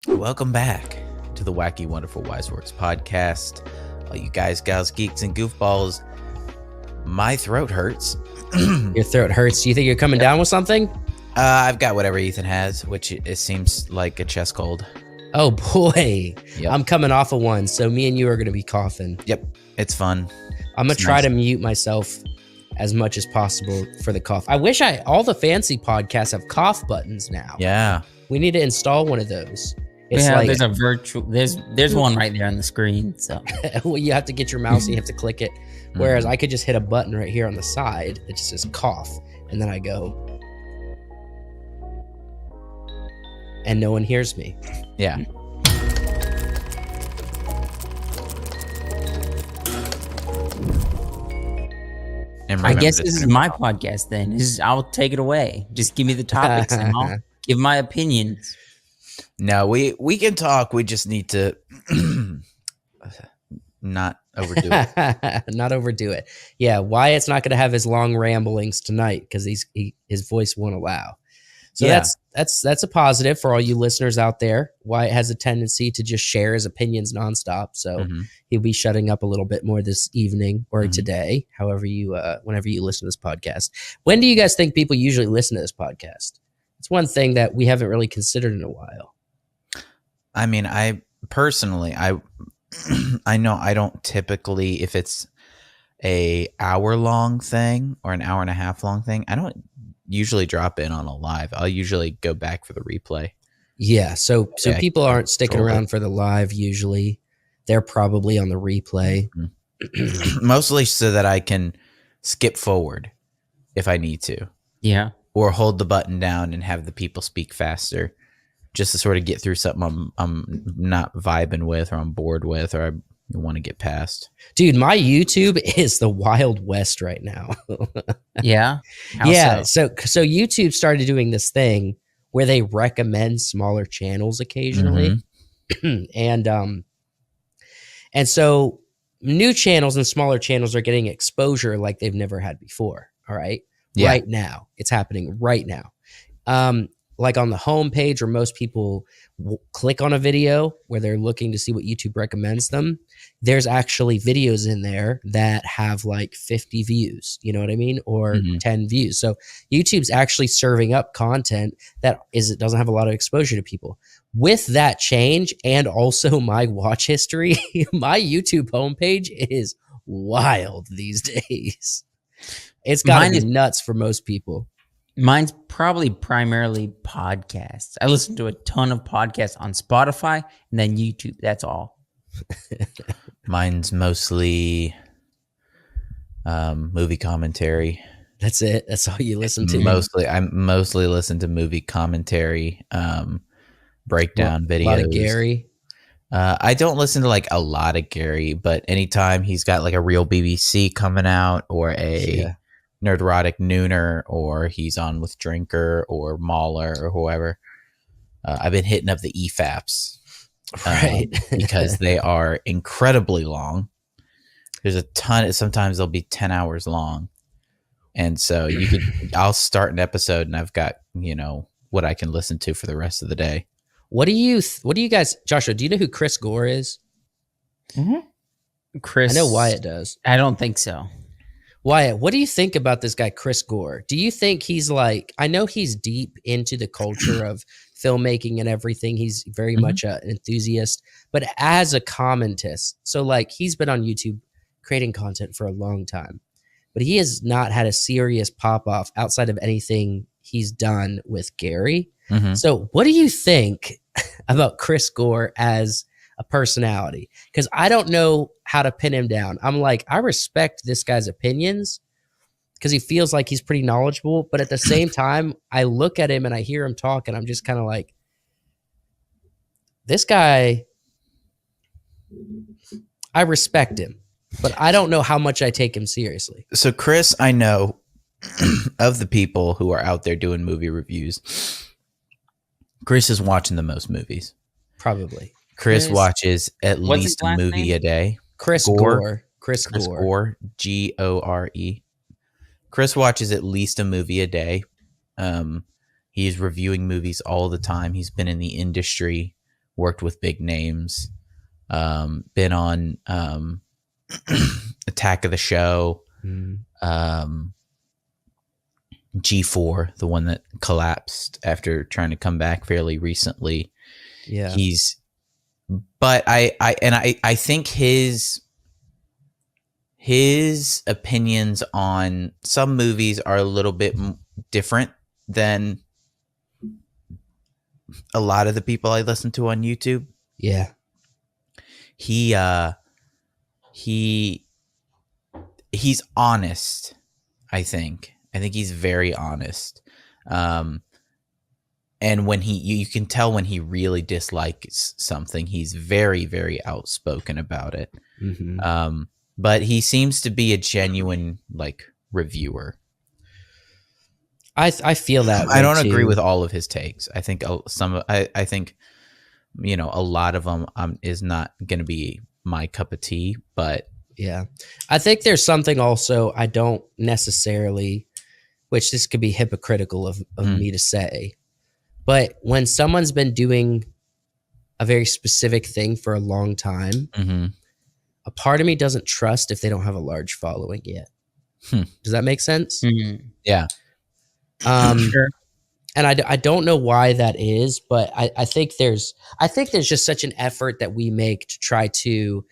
Welcome back to the Wacky Wonderful Wiseworks podcast. All you guys, gals, geeks, and goofballs, my throat hurts. Your throat hurts. Do you think you're coming down with something? I've got whatever Ethan has, which it seems like a chest cold. Oh boy, Yep. I'm coming off of one, so me and you are going to be coughing. Yep, it's fun. I'm going It's to try nice. to mute myself as much as possible for the cough. I wish all the fancy podcasts have cough buttons now. Yeah. We need to install one of those. It's Yeah, like there's a virtual. There's one right there on the screen. So well, you have to get your mouse and you have to click it. Whereas I could just hit a button right here on the side. It just says cough, and then I go, and no one hears me. Yeah. And I remember guess to this is turn my it off. podcast. Then I'll take it away. Just give me the topics and I'll give my opinions. No, we can talk. We just need to not overdo it. Not overdo it. Yeah, Wyatt's not going to have his long ramblings tonight because his voice won't allow. So Yeah. that's a positive for all you listeners out there. Wyatt has a tendency to just share his opinions nonstop, so Mhm. he'll be shutting up a little bit more this evening or Mhm. today, whenever you listen to this podcast. When do you guys think people usually listen to this podcast? It's one thing that we haven't really considered in a while. I mean, I personally, I know I don't typically, if it's a hour long thing or an hour and a half long thing, I don't usually drop in on a live. I'll usually go back for the replay. Yeah, so Yeah, people aren't sticking totally. around for the live usually. They're probably on the replay. Mostly so that I can skip forward if I need to, Yeah. or hold the button down and have the people speak faster, just to sort of get through something I'm not vibing with, or I'm bored with, or I want to get past. Dude, my YouTube is the Wild West right now. Yeah. How Yeah, so? so YouTube started doing this thing where they recommend smaller channels occasionally. And so new channels and smaller channels are getting exposure like they've never had before. All right. Yeah. Right now. It's happening right now. Like on the homepage where most people click on a video where they're looking to see what YouTube recommends them, there's actually videos in there that have like 50 views, you know what I mean? Or Mhm. 10 views. So YouTube's actually serving up content that it doesn't have a lot of exposure to people. With that change and also my watch history, my YouTube homepage is wild these days. It's got to Mine be is- nuts for most people. Mine's probably primarily podcasts. I listen to a ton of podcasts on Spotify and then YouTube. That's all. Mine's mostly movie commentary. That's it. That's all you listen to. I mostly listen to movie commentary, breakdown videos. A lot of Gary. I don't listen to like a lot of Gary, but anytime he's got like a real BBC coming out, or a Yeah. Nerdrotic Nooner, or he's on with Drinker or Mahler or whoever, I've been hitting up the EFAPs. Right. Because they are incredibly long. There's a ton. Sometimes they'll be 10 hours long, and so I'll start an episode and I've got what I can listen to for the rest of the day. What do you guys, Joshua, do you know who Chris Gore is? Chris. I know Wyatt does. I don't think so. Wyatt, what do you think about this guy, Chris Gore? Do you think he's like, I know he's deep into the culture of filmmaking and everything. He's very much an enthusiast, but as a commentist, so like he's been on YouTube creating content for a long time, but he has not had a serious pop off outside of anything he's done with Gary. Mm-hmm. So what do you think about Chris Gore as a personality? Because I don't know how to pin him down. I'm like, I respect this guy's opinions because he feels like he's pretty knowledgeable, but at the same time, I look at him and I hear him talk and I'm just kind of like, this guy, I respect him, but I don't know how much I take him seriously. So Chris, I know of the people who are out there doing movie reviews, Chris is watching the most movies. Probably. Chris watches at What's his least a last movie name? a day. Chris Gore. Gore. Chris Gore. Gore, Gore. Chris watches at least a movie a day. He's reviewing movies all the time. He's been in the industry worked with big names, been on Attack of the Show, G4, the one that collapsed after trying to come back fairly recently. Yeah. But I think his opinions on some movies are a little bit different than a lot of the people I listen to on YouTube. Yeah. He's honest, I think. I think he's very honest. And when you can tell when he really dislikes something, he's very, very outspoken about it. But he seems to be a genuine reviewer. I feel that way I don't too. agree with all of his takes. I think I think a lot of them is not going to be my cup of tea, but yeah. I think there's something also I don't necessarily, which this could be hypocritical of me to say, but when someone's been doing a very specific thing for a long time, a part of me doesn't trust if they don't have a large following yet. Does that make sense? Yeah. Sure. And I don't know why that is, but I think there's just such an effort that we make to try to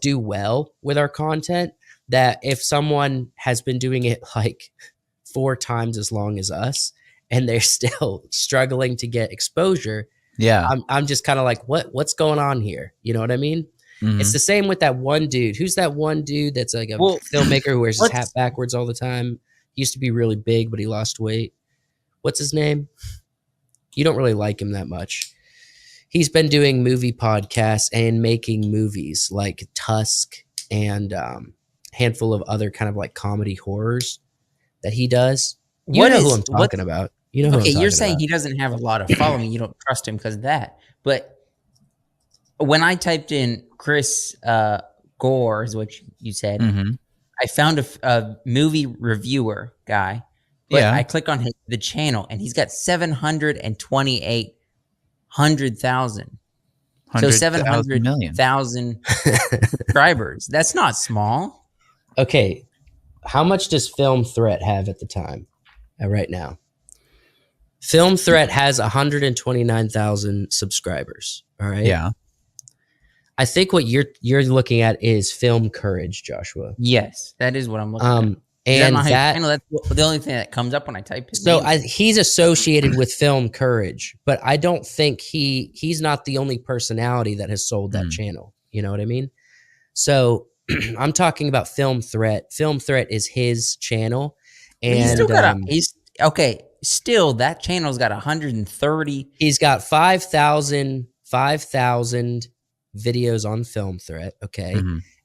do well with our content, that if someone has been doing it like 4 times as long as us and they're still struggling to get exposure, I'm just kind of like, what's going on here? You know what I mean? It's the same with that one dude. Who's that one dude that's like a filmmaker who wears his hat backwards all the time? He used to be really big, but he lost weight. What's his name? You don't really like him that much. He's been doing movie podcasts and making movies like Tusk and handful of other kind of like comedy horrors that he does. You know who I'm talking about. You know who I'm talking you're saying about. he doesn't have a lot of following. You don't trust him because of that. But when I typed in Chris Gore, is what you said, I found a movie reviewer guy. But I click on the channel, and he's got 728,000. So 700,000 subscribers. That's not small. Okay. How much does Film Threat have at the time? Right now? Film Threat has 129,000 subscribers. All right. Yeah. I think what you're looking at is Film Courage, Joshua. Yes, that is what I'm looking at. And that's the only thing that comes up when I type his name. He's associated with Film Courage, but I don't think he's not the only personality that has sold that channel. You know what I mean? So I'm talking about Film Threat. Film Threat is his channel, and he's still got still that channel's got 130. He's got 5,000 videos on Film Threat. Okay,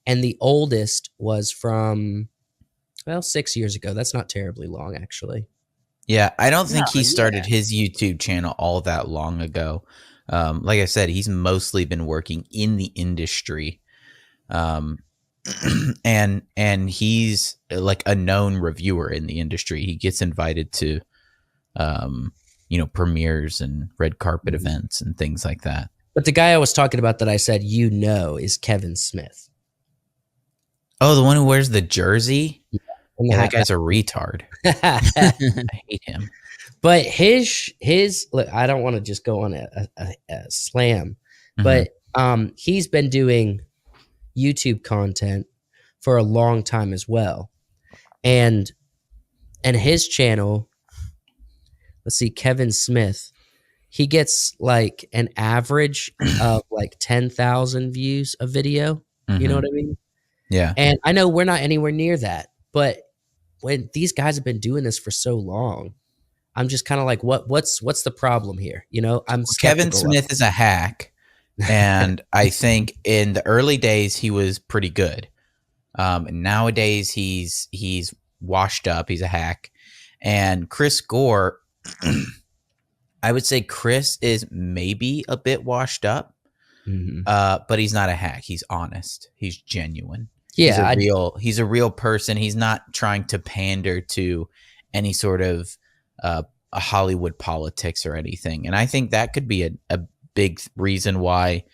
and the oldest was from 6 years ago. That's not terribly long, actually. Yeah, I don't think he started his YouTube channel all that long ago. Like I said, he's mostly been working in the industry. And he's like a known reviewer in the industry. He gets invited to, premieres and red carpet events and things like that. But the guy I was talking about that I said, is Kevin Smith. Oh, the one who wears the jersey? Yeah, that guy's a retard. I hate him. But his look, I don't want to just go on a slam, but he's been doing YouTube content for a long time as well. And his channel, let's see, Kevin Smith, he gets like an average of like 10,000 views a video. You know what I mean? Yeah. And I know we're not anywhere near that, but when these guys have been doing this for so long, I'm just kind of like, what's the problem here? Kevin Smith is a hack, and I think in the early days he was pretty good. And nowadays he's washed up. He's a hack. And Chris Gore, I would say Chris is maybe a bit washed up, but he's not a hack. He's honest. He's genuine. Yeah, he's a real person. He's not trying to pander to any sort of a Hollywood politics or anything. And I think that could be a big reason why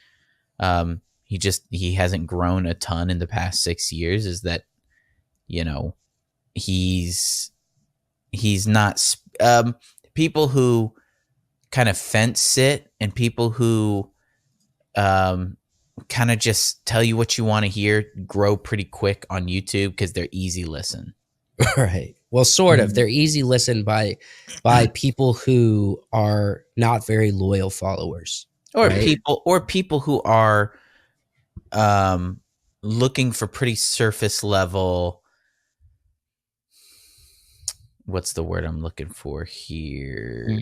he hasn't grown a ton in the past 6 years is that, you know, he's not people who kind of fence sit and people who kind of just tell you what you want to hear grow pretty quick on YouTube because they're easy listen. Right. Well, sort of. They're easy listen by people who are not very loyal followers, or right? people who are looking for pretty surface level. What's the word I'm looking for here?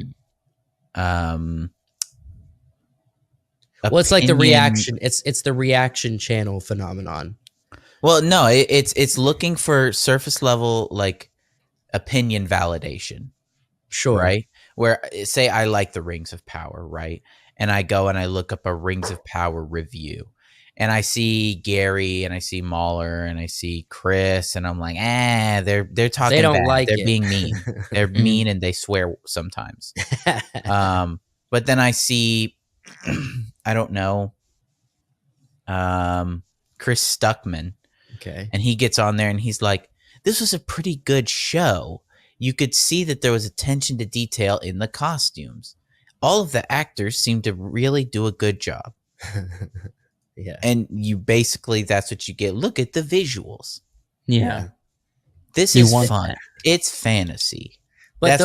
Well, it's like the reaction. It's the reaction channel phenomenon. Well, no, it's looking for surface level like opinion validation. Sure. Right? Where say I like the Rings of Power, right? And I go and I look up a Rings of Power review. And I see Gary and I see Mahler and I see Chris and I'm like, they're talking They don't bad. like They're it. being mean. They're mean and they swear sometimes. But then I see I don't know, Chris Stuckman. Okay. And he gets on there and he's like, this was a pretty good show. You could see that there was attention to detail in the costumes. All of the actors seemed to really do a good job. Yeah. And you basically, that's what you get. Look at the visuals. Yeah. This You is want fun. that. It's fantasy. But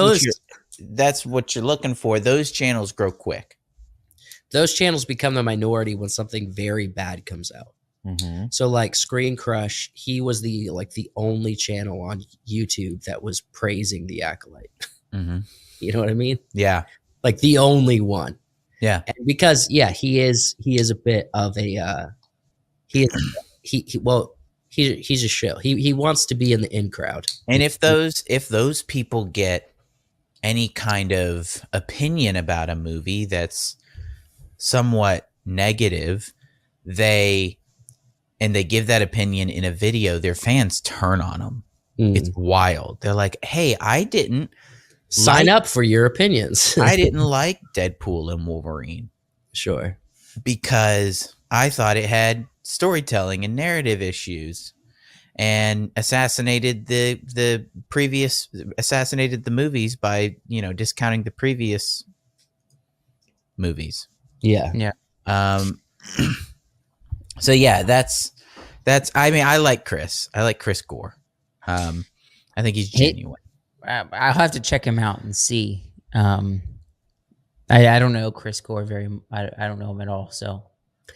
That's what you're looking for. Those channels grow quick. those channels become the minority when something very bad comes out. Mm-hmm. So like Screen Crush, he was the only channel on YouTube that was praising The Acolyte. Mm-hmm. You know what I mean? Yeah. Like the only one. Yeah. And because he is a bit of a he's a show. He wants to be in the in crowd. And if those people get any kind of opinion about a movie that's somewhat negative, they give that opinion in a video, their fans turn on them. It's wild. They're like, hey, I didn't sign up for your opinions. I didn't like Deadpool and Wolverine Sure. because I thought it had storytelling and narrative issues and assassinated the movies by, discounting the previous movies. Yeah. Yeah. So yeah, that's I mean, I like Chris. I like Chris Gore. I think he's genuine. I'll have to check him out and see. I don't know Chris Gore I don't know him at all. So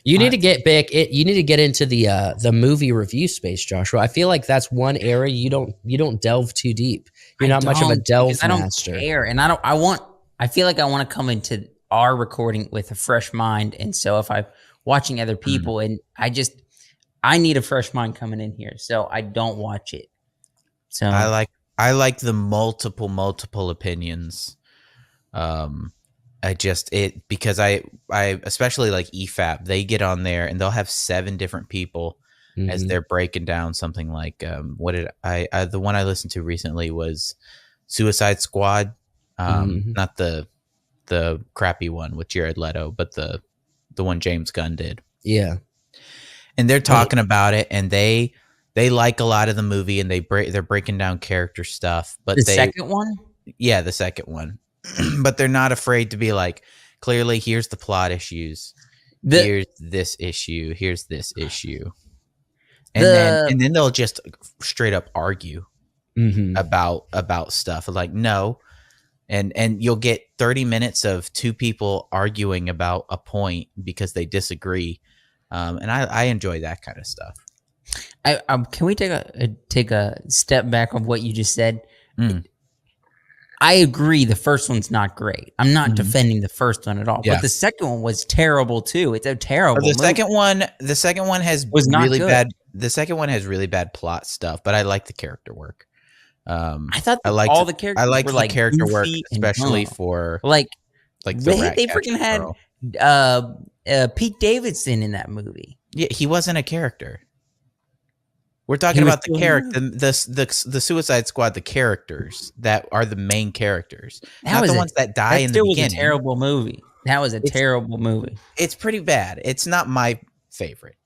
you need to get back. You need to get into the movie review space, Joshua. I feel like that's one area you don't delve too deep. You're not much of a delve master. I don't care, and I feel like I want to come into our recording with a fresh mind, and so if I'm watching other people, and I need a fresh mind coming in here, so I don't watch it. So I like the multiple opinions. Because I especially like EFAP, they get on there and they'll have 7 different people as they're breaking down something like the one I listened to recently was Suicide Squad, not the crappy one with Jared Leto, but the one James Gunn did. Yeah. And they're talking about it and they like a lot of the movie and they're breaking down character stuff, but the second one? Yeah, the second one. But they're not afraid to be like, clearly here's the plot issues. Here's this issue, here's this issue. And then they'll just straight up argue about stuff. Like, no. And you'll get 30 minutes of 2 people arguing about a point because they disagree. And I enjoy that kind of stuff. Can we take a step back of what you just said? I agree the first one's not great. I'm not defending the first one at all. Yeah. But the second one was terrible too. It's a terrible movie. The second one has really bad. The second one has really bad plot stuff, but I like the character work. I thought all the characters I like were the character work, goofy especially for like the they freaking had Pete Davidson in that movie. Yeah, he wasn't a character. We're talking about the character, the Suicide Squad, the characters that are the main characters, not the ones that die in the beginning. That was a terrible movie. That was a terrible movie. It's pretty bad. It's not my favorite.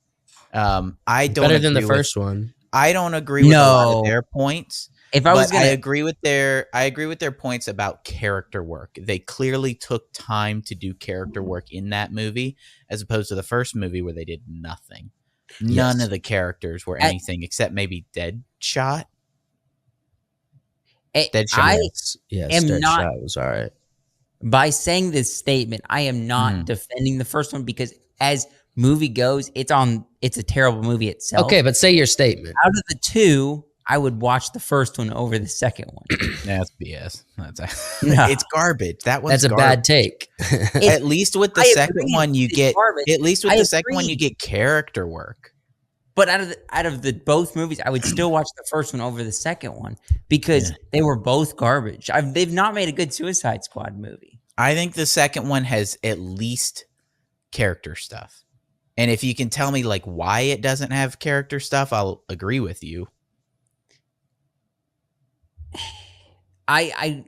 I don't Better than the agree with- first one. I don't agree with a lot No. of their points. If I was But I gonna, agree with their points about character work. They clearly took time to do character work in that movie, as opposed to the first movie where they did nothing. None Yes. of the characters were anything except maybe Deadshot. Deadshot. I Yes, am Deadshot not- was all right. by saying this statement, I am not defending the first one because as movie goes, it's a terrible movie itself. Okay, but say your statement. Out of the two, I would watch the first one over the second one. That's BS. No. It's garbage. That was That's a bad take. At least with the I second agree one, you it's get. garbage. At least with I the second one, agree. you get character work. But out of the both movies, I would still watch the first one over the second one because they were both garbage. They've not made a good Suicide Squad movie. I think the second one has at least character stuff. And if you can tell me like why it doesn't have character stuff, I'll agree with you. I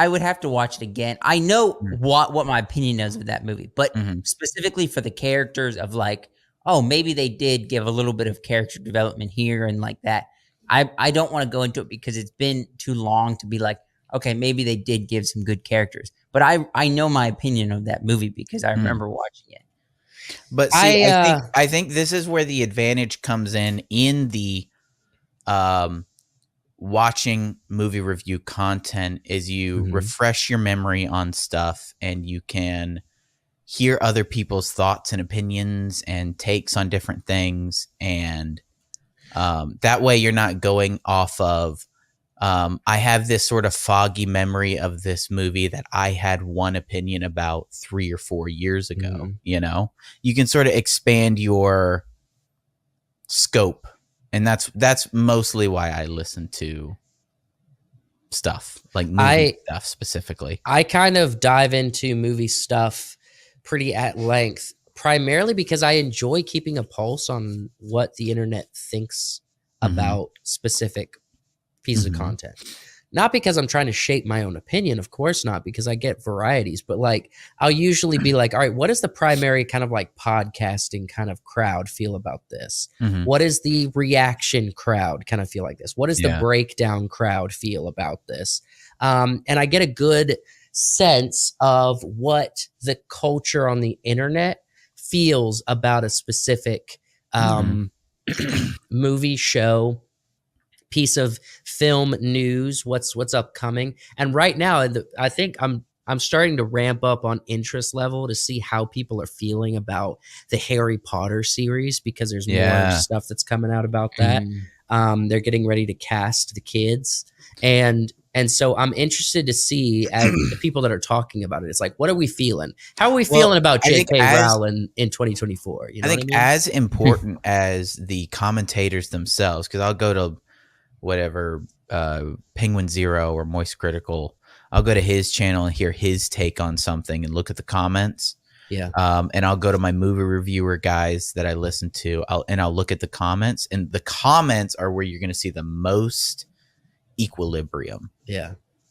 would have to watch it again. I know what my opinion is of that movie, but specifically for the characters of like, oh, maybe they did give a little bit of character development here and like that. I don't want to go into it because it's been too long to be like, okay, maybe they did give some good characters. But I know my opinion of that movie because I remember watching it. But see, I think this is where the advantage comes in the watching movie review content is you refresh your memory on stuff and you can hear other people's thoughts and opinions and takes on different things. And that way you're not going off of, I have this sort of foggy memory of this movie that I had one opinion about 3 or 4 years ago. You know, you can sort of expand your scope. And that's mostly why I listen to stuff like movie stuff specifically. I kind of dive into movie stuff pretty at length, primarily because I enjoy keeping a pulse on what the internet thinks about specific pieces of content. Not because I'm trying to shape my own opinion, of course not, because I get varieties, but like I'll usually be like, all right, what does the primary kind of like podcasting kind of crowd feel about this? What is the reaction crowd kind of feel like this? What does the breakdown crowd feel about this? And I get a good sense of what the culture on the internet feels about a specific movie, show, piece of film news, what's upcoming. And right now, I think I'm starting to ramp up on interest level to see how people are feeling about the Harry Potter series because there's more stuff that's coming out about that. They're getting ready to cast the kids. And so I'm interested to see as the people that are talking about it. It's like, what are we feeling? How are we feeling about J.K. Rowling in 2024? You know I think as important as the commentators themselves, because I'll go to whatever Penguin Zero or Moist Critical, I'll go to his channel and hear his take on something and look at the comments. And I'll go to my movie reviewer guys that I listen to, I'll look at the comments, and the comments are where you're going to see the most equilibrium.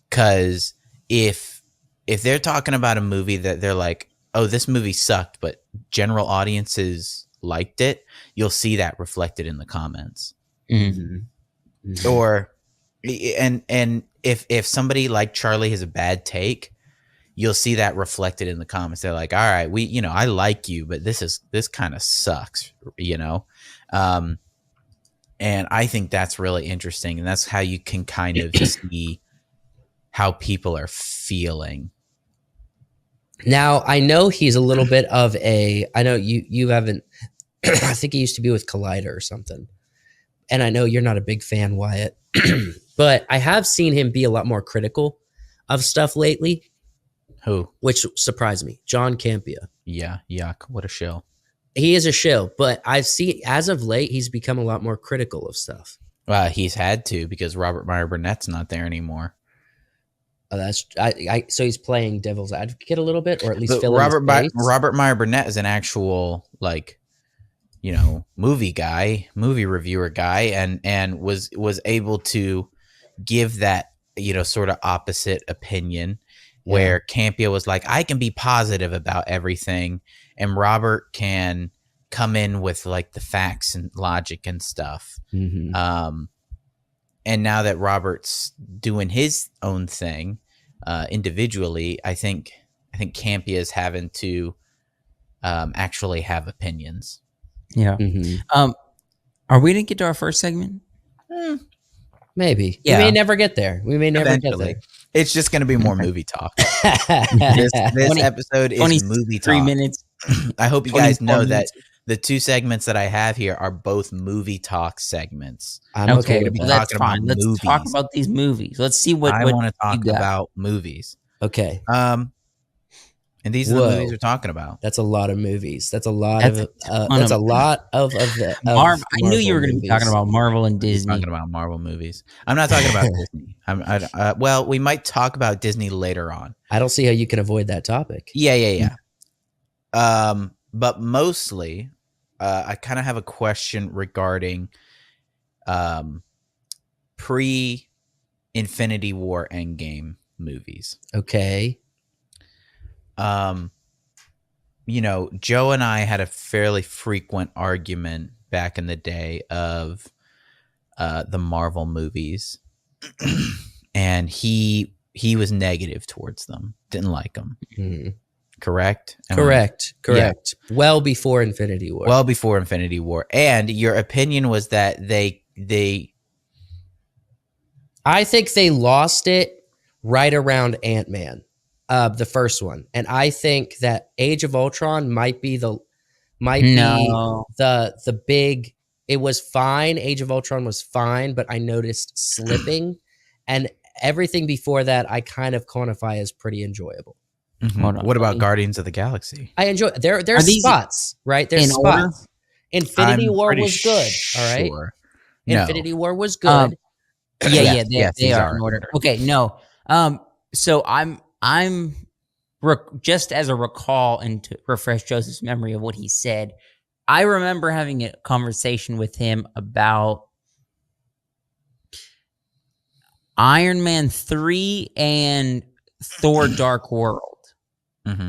Because if they're talking about a movie that they're like, oh, this movie sucked, but general audiences liked it, you'll see that reflected in the comments. Or and if somebody like Charlie has a bad take, you'll see that reflected in the comments. They're like, all right, I like you, but this kind of sucks, and I think that's really interesting, and that's how you can kind of see how people are feeling. Now, I know he's a little bit of I know you haven't I think he used to be with Collider or something. And I know you're not a big fan, Wyatt, but I have seen him be a lot more critical of stuff lately. Who? Which surprised me. John Campea. Yeah, yuck. What a shill. He is a shill, but I've seen, as of late, he's become a lot more critical of stuff. He's had to because Robert Meyer Burnett's not there anymore. Oh, so he's playing devil's advocate a little bit, or at least filling Robert Meyer Burnett is an actual, like, movie reviewer guy, and was able to give that, sort of opposite opinion. where Campia was like, I can be positive about everything, and Robert can come in with like the facts and logic and stuff. And now that Robert's doing his own thing individually, I think Campia is having to actually have opinions. Yeah. Are we gonna get to our first segment? Maybe. Yeah. We may never get there. Eventually. It's just going to be more movie talk. This 20 episode is movie talk. 3 minutes. I hope you guys know minutes. that the two segments that I have here are both movie talk segments. I'm Okay, with well, that. that's fine. Let's talk about these movies. Let's see what I want to talk you got. about movies. Okay. And these are the movies we're talking about. That's a lot of movies. That's a lot That's of a lot of the Marvel. I knew you were going to be movies. talking about Marvel and Disney. Talking about Marvel movies. I'm not talking about Disney. Well, we might talk about Disney later on. I don't see how you can avoid that topic. Yeah. But mostly, I kind of have a question regarding pre-Infinity War Endgame movies. Okay. Joe and I had a fairly frequent argument back in the day of the Marvel movies, and he was negative towards them, didn't like them. Correct? Correct. Well before Infinity War. Well before Infinity War. And your opinion was that they I think they lost it right around Ant-Man. The first one, and I think that Age of Ultron might be the big. It was fine. Age of Ultron was fine, but I noticed slipping, and everything before that I kind of quantify as pretty enjoyable. What about Guardians of the Galaxy? I enjoy. There's spots, right? There's spots. Order? Infinity War was good. All right. No. Infinity War was good. They are in order. Okay, no. So I'm just as a recall and to refresh Joseph's memory of what he said, I remember having a conversation with him about Iron Man 3 and Thor Dark World.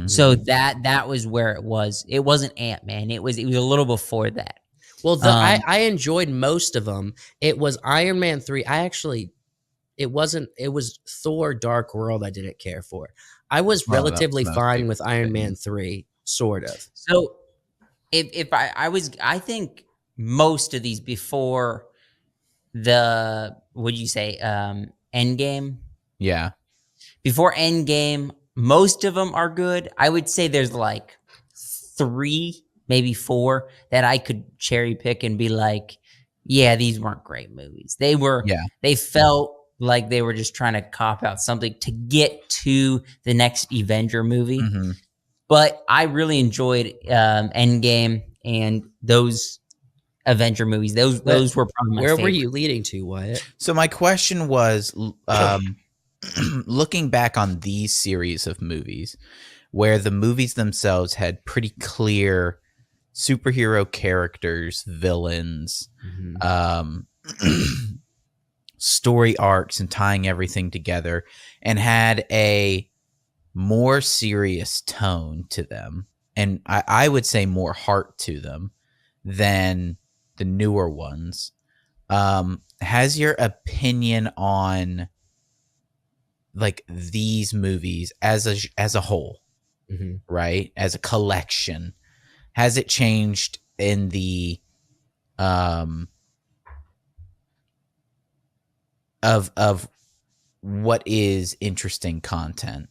So that was where it was. It wasn't Ant-Man. It was a little before that. Well, I enjoyed most of them. It was Iron Man 3. It was Thor Dark World I didn't care for. I was relatively fine with Iron Man 3, sort of. So if I think most of these before the, would you say, Endgame? Yeah. Before Endgame, most of them are good. I would say there's like 3, maybe 4 that I could cherry pick and be like, yeah, these weren't great movies. They felt like they were just trying to cop out something to get to the next Avenger movie. But I really enjoyed Endgame and those Avenger movies. Those were probably my favorite. Were you leading to, Wyatt? So my question was, looking back on these series of movies, where the movies themselves had pretty clear superhero characters, villains, story arcs, and tying everything together, and had a more serious tone to them, and I would say more heart to them than the newer ones. Has your opinion on like these movies as a whole, right, as a collection, has it changed in the of what is interesting content?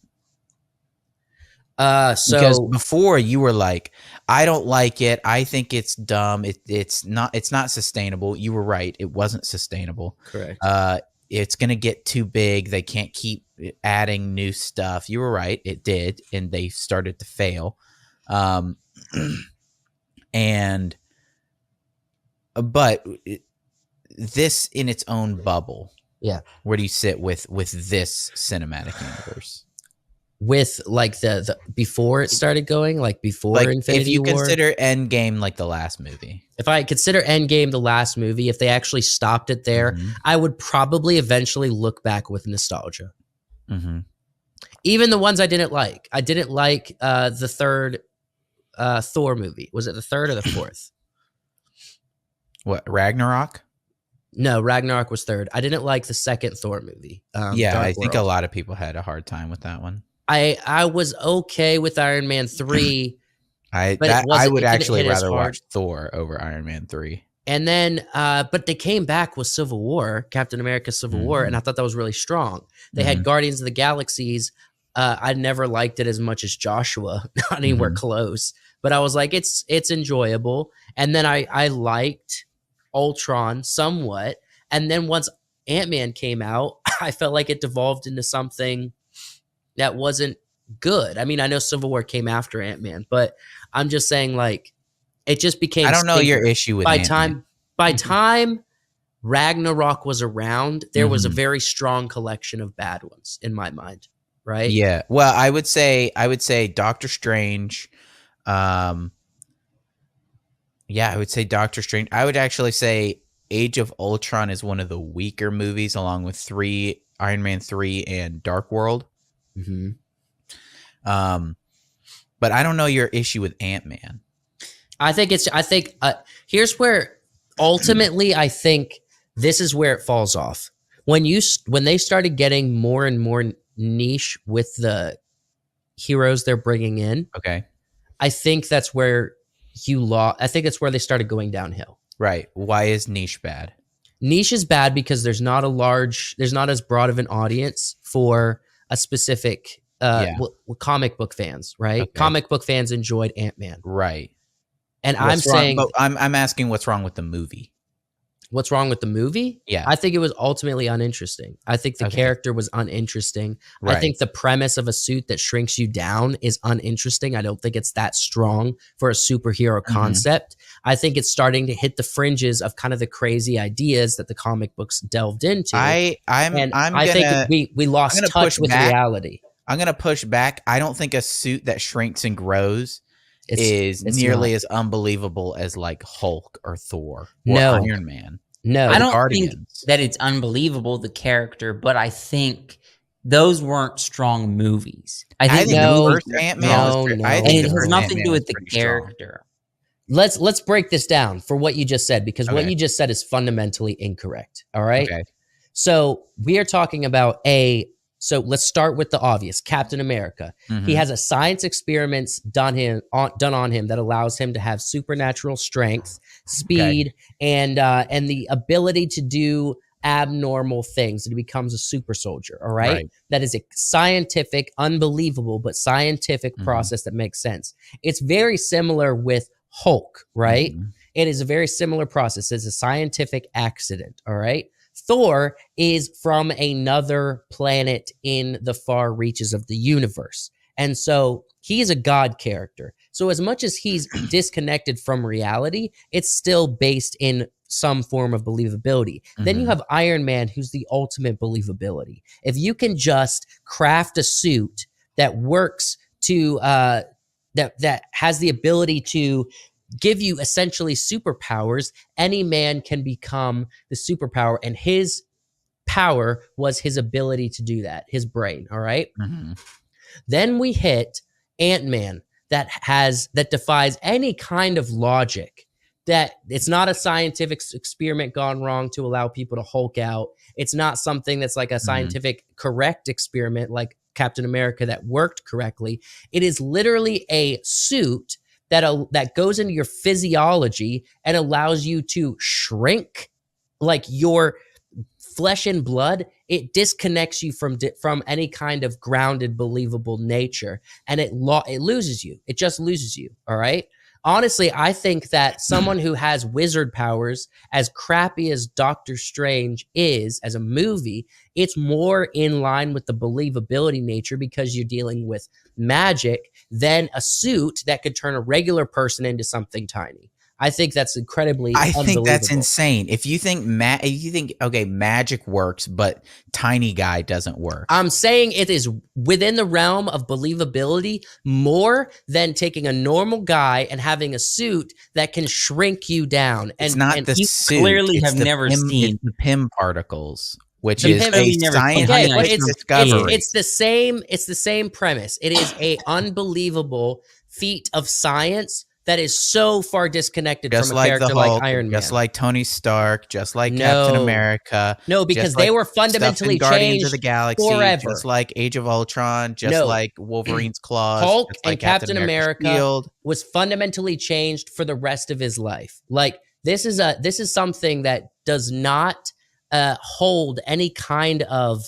Because before you were like, I don't like it, I think it's dumb, it's not sustainable. You were right, it wasn't sustainable. Correct. It's gonna get too big, they can't keep adding new stuff. You were right, it did, and they started to fail. But this in its own bubble, where do you sit with this cinematic universe? With like the before it started going, like before like Infinity War? If you consider Endgame like the last movie. If I consider Endgame the last movie, if they actually stopped it there, I would probably eventually look back with nostalgia. Even the ones I didn't like. I didn't like the third Thor movie. Was it the third or the fourth? What, Ragnarok? No, Ragnarok was third. I didn't like the second Thor movie. Yeah, Dark I think World. a lot of people had a hard time with that one. I was okay with Iron Man 3. I would actually rather watch Thor over Iron Man 3. And then, but they came back with Civil War, Captain America Civil War, and I thought that was really strong. They had Guardians of the Galaxies. I never liked it as much as Joshua, not anywhere close. But I was like, it's enjoyable. And then I liked Ultron somewhat. And then once Ant-Man came out, I felt like it devolved into something that wasn't good. I mean, I know Civil War came after Ant-Man, but I'm just saying, like, it just became. I don't know your issue with Ant-Man. By time Ragnarok was around, there was a very strong collection of bad ones in my mind, right? Yeah. Well, I would say Doctor Strange. Yeah, I would say Doctor Strange. I would actually say Age of Ultron is one of the weaker movies, along with Iron Man 3 and Dark World. But I don't know your issue with Ant-Man. I think here's where ultimately I think this is where it falls off. When they started getting more and more niche with the heroes they're bringing in. Okay. I think that's where I think that's where they started going downhill. Right. Why is niche bad? Niche is bad because there's not as broad of an audience for a specific comic book fans, right? Okay. Comic book fans enjoyed Ant-Man. Right. And I'm asking what's wrong with the movie. What's wrong with the movie? Yeah. I think it was ultimately uninteresting. I think the character was uninteresting. Right. I think the premise of a suit that shrinks you down is uninteresting. I don't think it's that strong for a superhero concept. I think it's starting to hit the fringes of kind of the crazy ideas that the comic books delved into. I think we lost touch with reality. I'm going to push back. I don't think a suit that shrinks and grows is nearly as unbelievable as like Hulk or Thor or Iron Man. No, I don't think that it's unbelievable, the character, but I think those weren't strong movies. I think the first Ant-Man and it has nothing to do with the character. Let's break this down for what you just said, because what you just said is fundamentally incorrect. All right. Okay. So we are talking about So let's start with the obvious. Captain America. He has a science experiments done on him that allows him to have supernatural strength, speed, and the ability to do abnormal things. And he becomes a super soldier. All right. That is a scientific, unbelievable, but scientific process that makes sense. It's very similar with Hulk, right? It is a very similar process. It's a scientific accident. All right. Thor is from another planet in the far reaches of the universe. And so he is a god character. So as much as he's disconnected from reality, it's still based in some form of believability. Then you have Iron Man, who's the ultimate believability. If you can just craft a suit that works to that has the ability to give you essentially superpowers, any man can become the superpower, and his power was his ability to do that, his brain. All right. Then we hit Ant-Man that defies any kind of logic, that it's not a scientific experiment gone wrong to allow people to Hulk out. It's not something that's like a scientific correct experiment like Captain America that worked correctly. It is literally a suit that goes into your physiology and allows you to shrink, like your flesh and blood. It disconnects you from any kind of grounded, believable nature, and it loses you. It just loses you. All right. Honestly, I think that someone who has wizard powers, as crappy as Doctor Strange is as a movie, it's more in line with the believability nature because you're dealing with magic than a suit that could turn a regular person into something tiny. I think that's incredibly unbelievable. I think that's insane. If you think magic works, but tiny guy doesn't work. I'm saying it is within the realm of believability more than taking a normal guy and having a suit that can shrink you down. It's not the suit. Clearly have never seen the Pym particles which The is Pimp a movie never came out. Okay, but scientific it's discovery. it's the same. It's the same premise. It is a unbelievable feat of science that is so far disconnected just from a like the character Hulk, like Iron Man. just like Tony Stark, just like Captain No. America. No, because just they like were stuff in fundamentally Guardians of the changed Galaxy, forever. just like Age of Ultron, just No. like Wolverine's claws, Hulk just like and Captain America's America shield. was fundamentally changed for the rest of his life. Like this is something that does not hold any kind of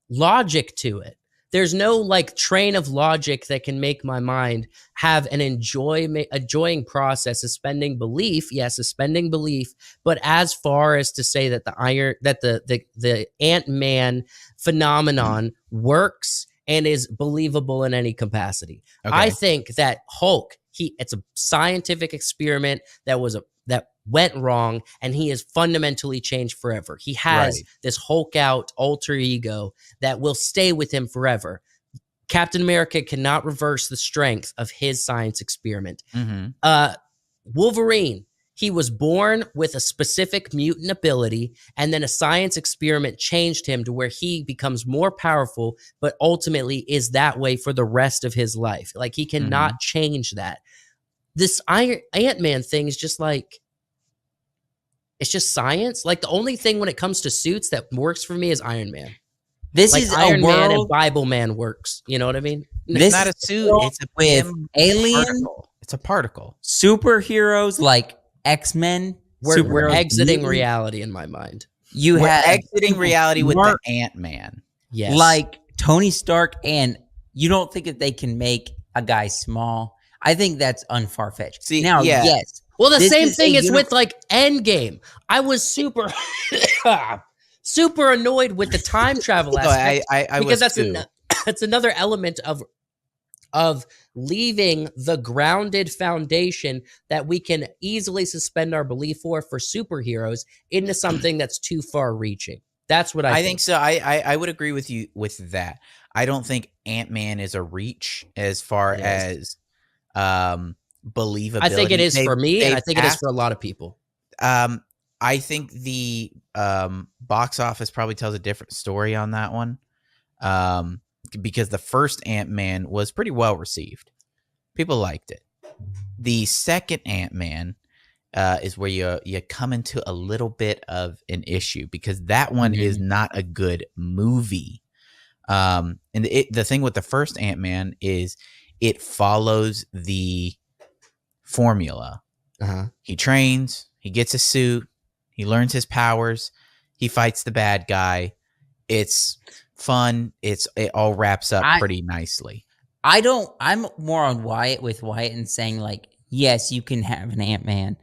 logic to it. There's no like train of logic that can make my mind have an enjoying process, suspending belief. Yes, suspending belief. But as far as to say that the Ant-Man phenomenon works and is believable in any capacity, Okay. I think that Hulk, it's a scientific experiment that went wrong, and he is fundamentally changed forever. He has Right. this Hulk out alter ego that will stay with him forever. Captain America cannot reverse the strength of his science experiment. Mm-hmm. Wolverine, he was born with a specific mutant ability, and then a science experiment changed him to where he becomes more powerful, but ultimately is that way for the rest of his life. Like he cannot change that. This Ant-Man thing is just like, it's just science. Like the only thing when it comes to suits that works for me is Iron Man. This Like is Iron a Man and world. Bible Man works. You know what I mean? This It's not a is suit. world It's a with BIM alien particle. It's a particle. superheroes like X-Men. We're superheroes, exiting mutants. reality in my mind. You We're have exiting reality with the Mark, Ant-Man. Yes. like Tony Stark, and you don't think that they can make a guy small. I think that's unfar-fetched. See, now, yeah. yes, well, the this same is thing a is with like Endgame. I was super super annoyed with the time travel No, aspect I because was too. that's another element of leaving the grounded foundation that we can easily suspend our belief for superheroes into something that's too far reaching. That's what I think so. I would agree with you with that. I don't think Ant-Man is a reach as far as believability. I think it is for me, and I think it is asked- for a lot of people. I think the box office probably tells a different story on that one, because the first Ant-Man was pretty well received. People liked it. The second Ant-Man is where you come into a little bit of an issue, because that one is not a good movie. And the thing with the first Ant-Man is it follows the formula. He trains, he gets a suit, he learns his powers, he fights the bad guy. It's fun. It all wraps up pretty nicely. I'm more on Wyatt and saying like, yes, you can have an Ant-Man.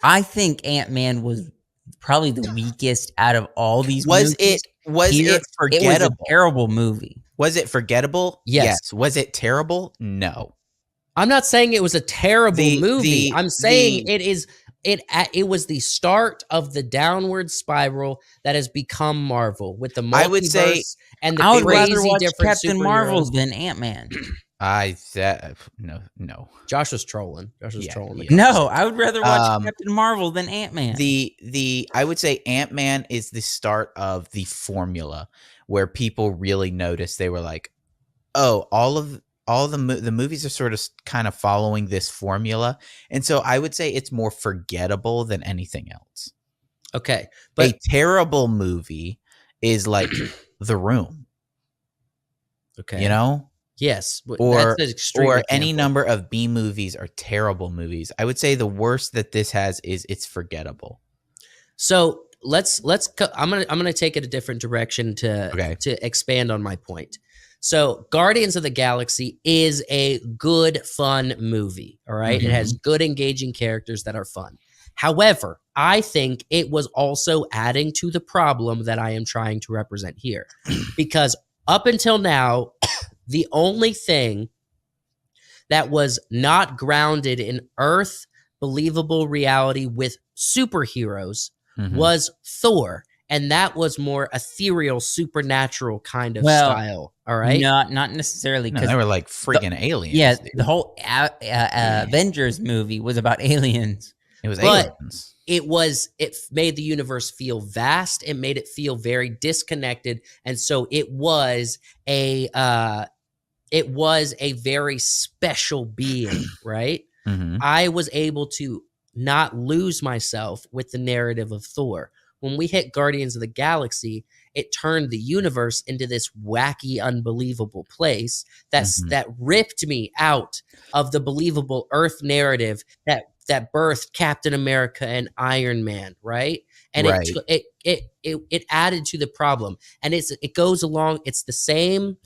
I think Ant-Man was probably the weakest out of all these movies. Was it forgettable? It was a terrible movie. Was it forgettable? Yes. Was it terrible? No. I'm not saying it was a terrible movie. I'm saying it was the start of the downward spiral that has become Marvel with the multiverse. I would say and the I would crazy rather watch different Captain superheroes. Marvel than Ant-Man. I said no. Josh was trolling. Trolling. No, I would rather watch Captain Marvel than Ant-Man. I would say Ant-Man is the start of the formula where people really noticed. They were like, oh, all the movies are sort of kind of following this formula. And so I would say it's more forgettable than anything else. Okay. But a terrible movie is like The Room. Okay. You know? Yes. Or that's an extreme any example. number of B movies are terrible movies. I would say the worst that this has is it's forgettable. So I'm gonna take it a different direction to expand on my point. So Guardians of the Galaxy is a good, fun movie. All right. It has good, engaging characters that are fun. However, I think it was also adding to the problem that I am trying to represent here. Because up until now, the only thing that was not grounded in Earth believable reality with superheroes was Thor. And that was more ethereal, supernatural kind of style. All right. Not necessarily, because they were like friggin' aliens. Yeah, dude. the whole Avengers movie was about aliens. It was but aliens. it made the universe feel vast. It made it feel very disconnected, and so it was a very special being, right? Mm-hmm. I was able to not lose myself with the narrative of Thor. When we hit Guardians of the Galaxy, it turned the universe into this wacky, unbelievable place Mm-hmm. that ripped me out of the believable Earth narrative that birthed Captain America and Iron Man, right? And Right. it added to the problem, and it goes along. It's the same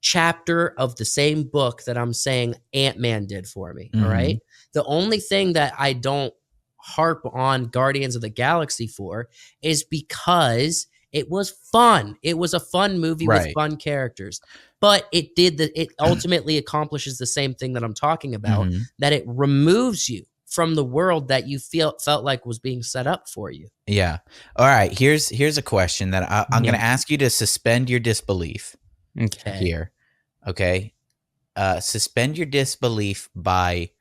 chapter of the same book that I'm saying Ant-Man did for me. Mm-hmm. All right. The only thing that I don't harp on Guardians of the Galaxy for is because it was fun. It was a fun movie with Right. fun characters. But it ultimately accomplishes the same thing that I'm talking about, Mm-hmm. that it removes you from the world that you felt like was being set up for you. Yeah. All right. Here's a question that I'm Yeah. going to ask you to suspend your disbelief Okay. here. Okay. Suspend your disbelief by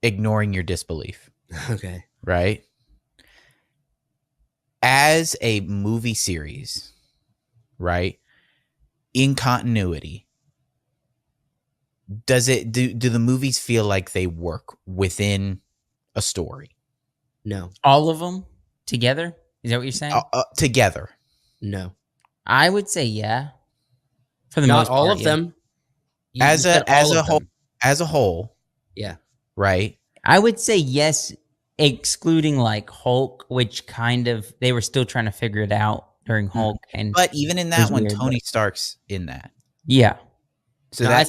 ignoring your disbelief. Okay. Right. As a movie series, right, in continuity, do the movies feel like they work within a story? No. All of them together? Is that what you're saying? Together. No. I would say yeah. For the Not most all part, of yeah. them. You As said all of them. as a whole, Yeah. right? I would say yes, excluding like Hulk, which kind of they were still trying to figure it out during Hulk. And But even in It that was one, weird, Tony Stark's in that. yeah, So No, that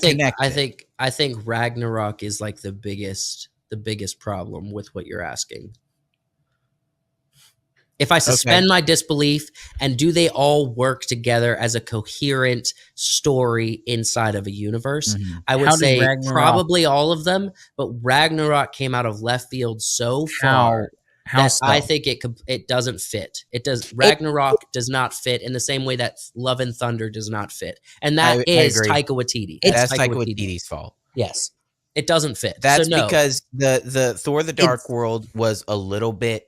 I think Ragnarok is like the biggest problem with what you're asking. If I suspend my disbelief, and do they all work together as a coherent story inside of a universe? Mm-hmm. I would How does say Ragnarok- probably all of them, but Ragnarok came out of left field so far how that so? I think it doesn't fit. Ragnarok does not fit in the same way that Love and Thunder does not fit, and that I is agree. Taika Waititi. That's Taika Waititi's fault. Yes, it doesn't fit. That's so no. because the Thor: The Dark World was a little bit.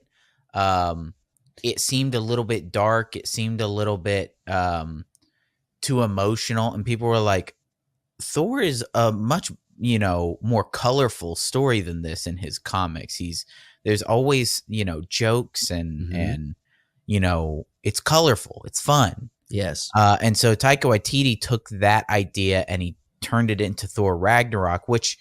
It seemed a little bit dark. It seemed a little bit too emotional, and people were like, "Thor is a much more colorful story than this in his comics. There's always jokes and it's colorful. It's fun." Yes. And so Taika Waititi took that idea and he turned it into Thor Ragnarok, which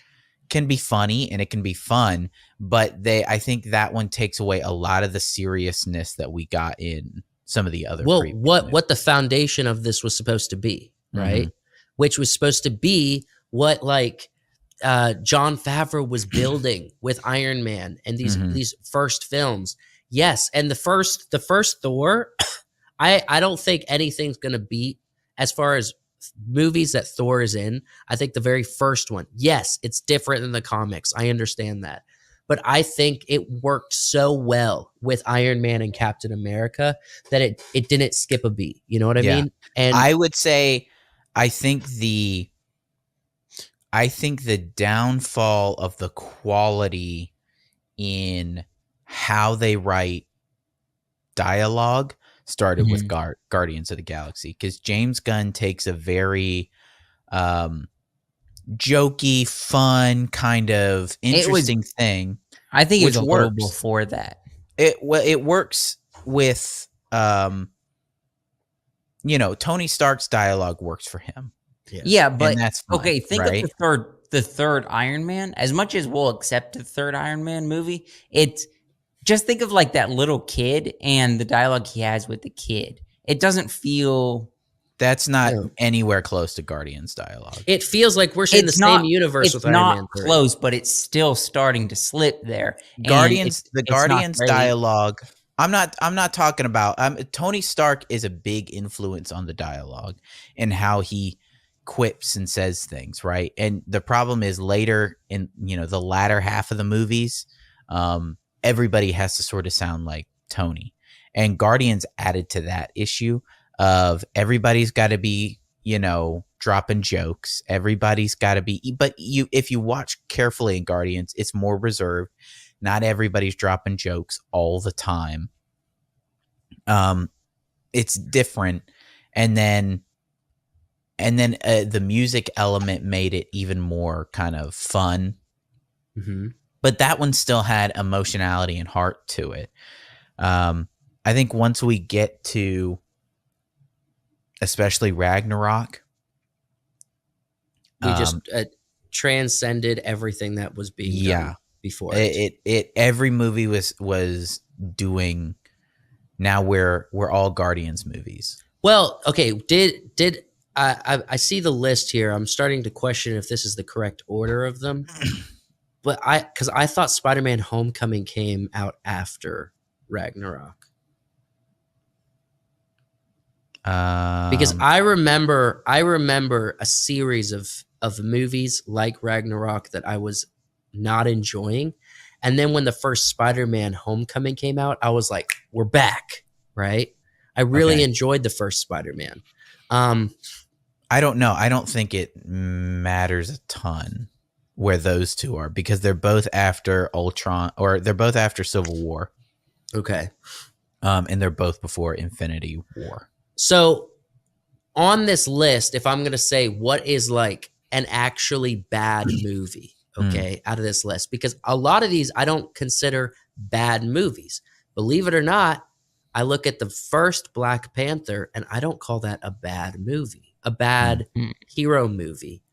can be funny and it can be fun, but I think that one takes away a lot of the seriousness that we got in some of the other. Well, what the foundation of this was supposed to be, right? Mm-hmm. Which was supposed to be what Jon Favreau was building with Iron Man and these first films. Yes, and the first Thor, I don't think anything's gonna beat as far as movies that Thor is in. I think the very first one, yes, it's different than the comics. I understand that. But I think it worked so well with Iron Man and Captain America that it didn't skip a beat. You know what I mean? And I would say I think the downfall of the quality in how they write dialogue started with Guardians of the Galaxy, because James Gunn takes a very jokey, fun, kind of interesting thing. I think it was a little works. before that. It works with Tony Stark's dialogue works for him. yes. Yeah, but And that's fine, okay, think right? of the third Iron Man. As much as we'll accept the third Iron Man movie, it's just think of like that little kid and the dialogue he has with the kid. It doesn't feel. That's not anywhere close to Guardians dialogue. It feels like we're in the same universe with Iron Man 3. It's not close, but it's still starting to slip there. Guardians not dialogue. I'm not talking about. Tony Stark is a big influence on the dialogue and how he quips and says things, right? And the problem is later in the latter half of the movies, everybody has to sort of sound like Tony, and Guardians added to that issue of everybody's got to be dropping jokes. Everybody's got to be, but if you watch carefully in Guardians, it's more reserved. Not everybody's dropping jokes all the time. It's different. And then the music element made it even more kind of fun. Mm-hmm. But that one still had emotionality and heart to it. I think once we get to especially Ragnarok, we just transcended everything that was being done before. It every movie was doing. Now we're all Guardians movies. Well, okay. Did I see the list here? I'm starting to question if this is the correct order of them. But because I thought Spider-Man: Homecoming came out after Ragnarok. Because I remember a series of movies like Ragnarok that I was not enjoying. And then when the first Spider-Man: Homecoming came out, I was like, we're back, right? I really enjoyed the first Spider-Man. I don't know. I don't think it matters a ton where those two are because they're both after Ultron, or they're both after Civil War. Okay. And they're both before Infinity War. So on this list, if I'm going to say what is like an actually bad movie, out of this list, because a lot of these I don't consider bad movies. Believe it or not, I look at the first Black Panther and I don't call that a bad movie, a bad hero movie.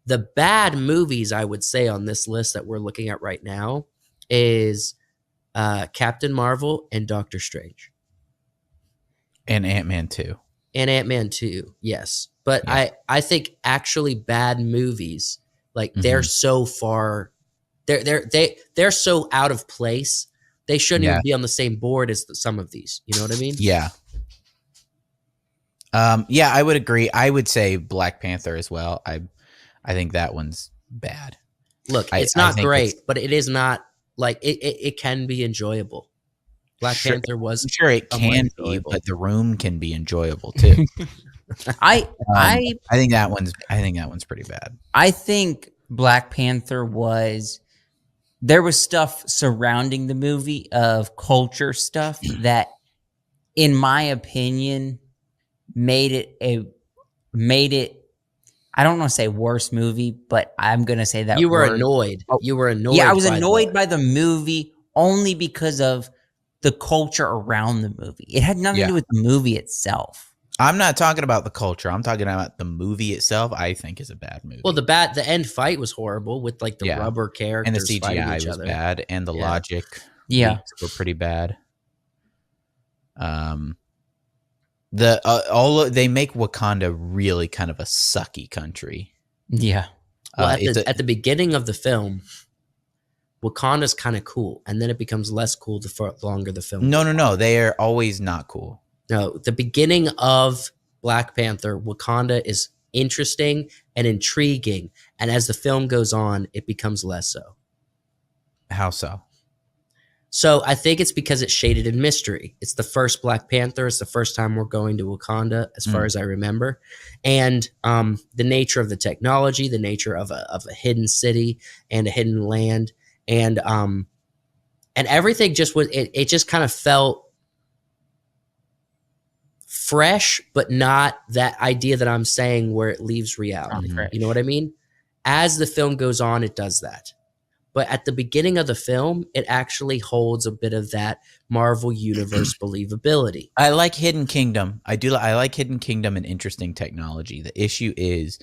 The bad movies I would say on this list that we're looking at right now is Captain Marvel and Doctor Strange. And Ant-Man 2. And Ant-Man 2, yes. But yeah. I think actually bad movies, like they're so far, they're so out of place. They shouldn't even be on the same board as some of these. You know what I mean? Yeah. Yeah, I would agree. I would say Black Panther as well. I think that one's bad. Look, it's not great, but it is not like it can be enjoyable. Black Panther was. I'm sure it can be, but The Room can be enjoyable too. I think that one's pretty bad. I think Black Panther there was stuff surrounding the movie of culture stuff that, in my opinion, made it I don't want to say worse movie, but I'm going to say that you were annoyed. You were annoyed. Yeah, I was annoyed by the movie only because of the culture around the movie. It had nothing to do with the movie itself. I'm not talking about the culture. I'm talking about the movie itself. I think is a bad movie. Well, the end fight was horrible with like the rubber characters and the CGI was bad, and the logic were pretty bad. They make Wakanda really kind of a sucky country. Yeah. Well, at the beginning of the film, Wakanda's kind of cool, and then it becomes less cool the longer the film. No. They are always not cool. No, the beginning of Black Panther, Wakanda is interesting and intriguing, and as the film goes on, it becomes less so. How so? So I think it's because it's shaded in mystery. It's the first Black Panther. It's the first time we're going to Wakanda, as far as I remember. And the nature of the technology, the nature of a hidden city and a hidden land, and everything just was. It just kind of felt fresh, but not that idea that I'm saying where it leaves reality. You know what I mean? As the film goes on, it does that. But at the beginning of the film, it actually holds a bit of that Marvel Universe believability. I like Hidden Kingdom. I like Hidden Kingdom and interesting technology. The issue is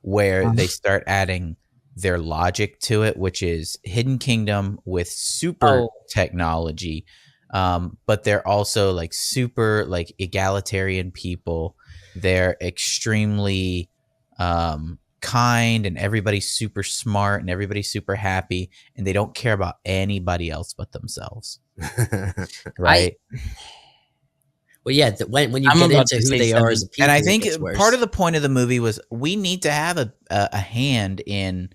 where they start adding their logic to it, which is Hidden Kingdom with super technology. But they're also like super like egalitarian people. They're extremely kind, and everybody's super smart, and everybody's super happy, and they don't care about anybody else but themselves. Right? Well, yeah. When you get into who they are as a people, and I think part of the point of the movie was we need to have a hand in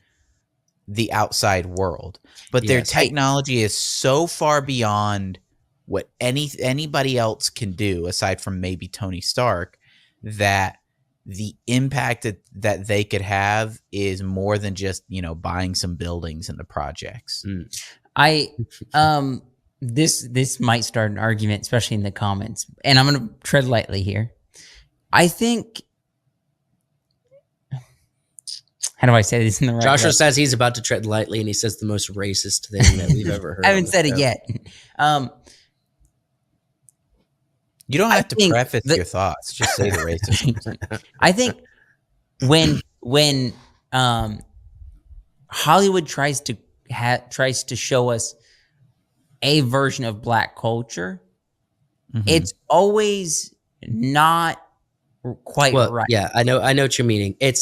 the outside world, but their technology is so far beyond what anybody else can do aside from maybe Tony Stark that the impact that they could have is more than just, buying some buildings in the projects. This might start an argument, especially in the comments, and I'm going to tread lightly here. I think, how do I say this in the right Joshua way? says he's about to tread lightly, and he says the most racist thing that we've ever heard. I haven't said it yet. You don't have to preface your thoughts. Just say the racist. I think when Hollywood tries to show us a version of Black culture, it's always not quite right. Yeah, I know what you're meaning. I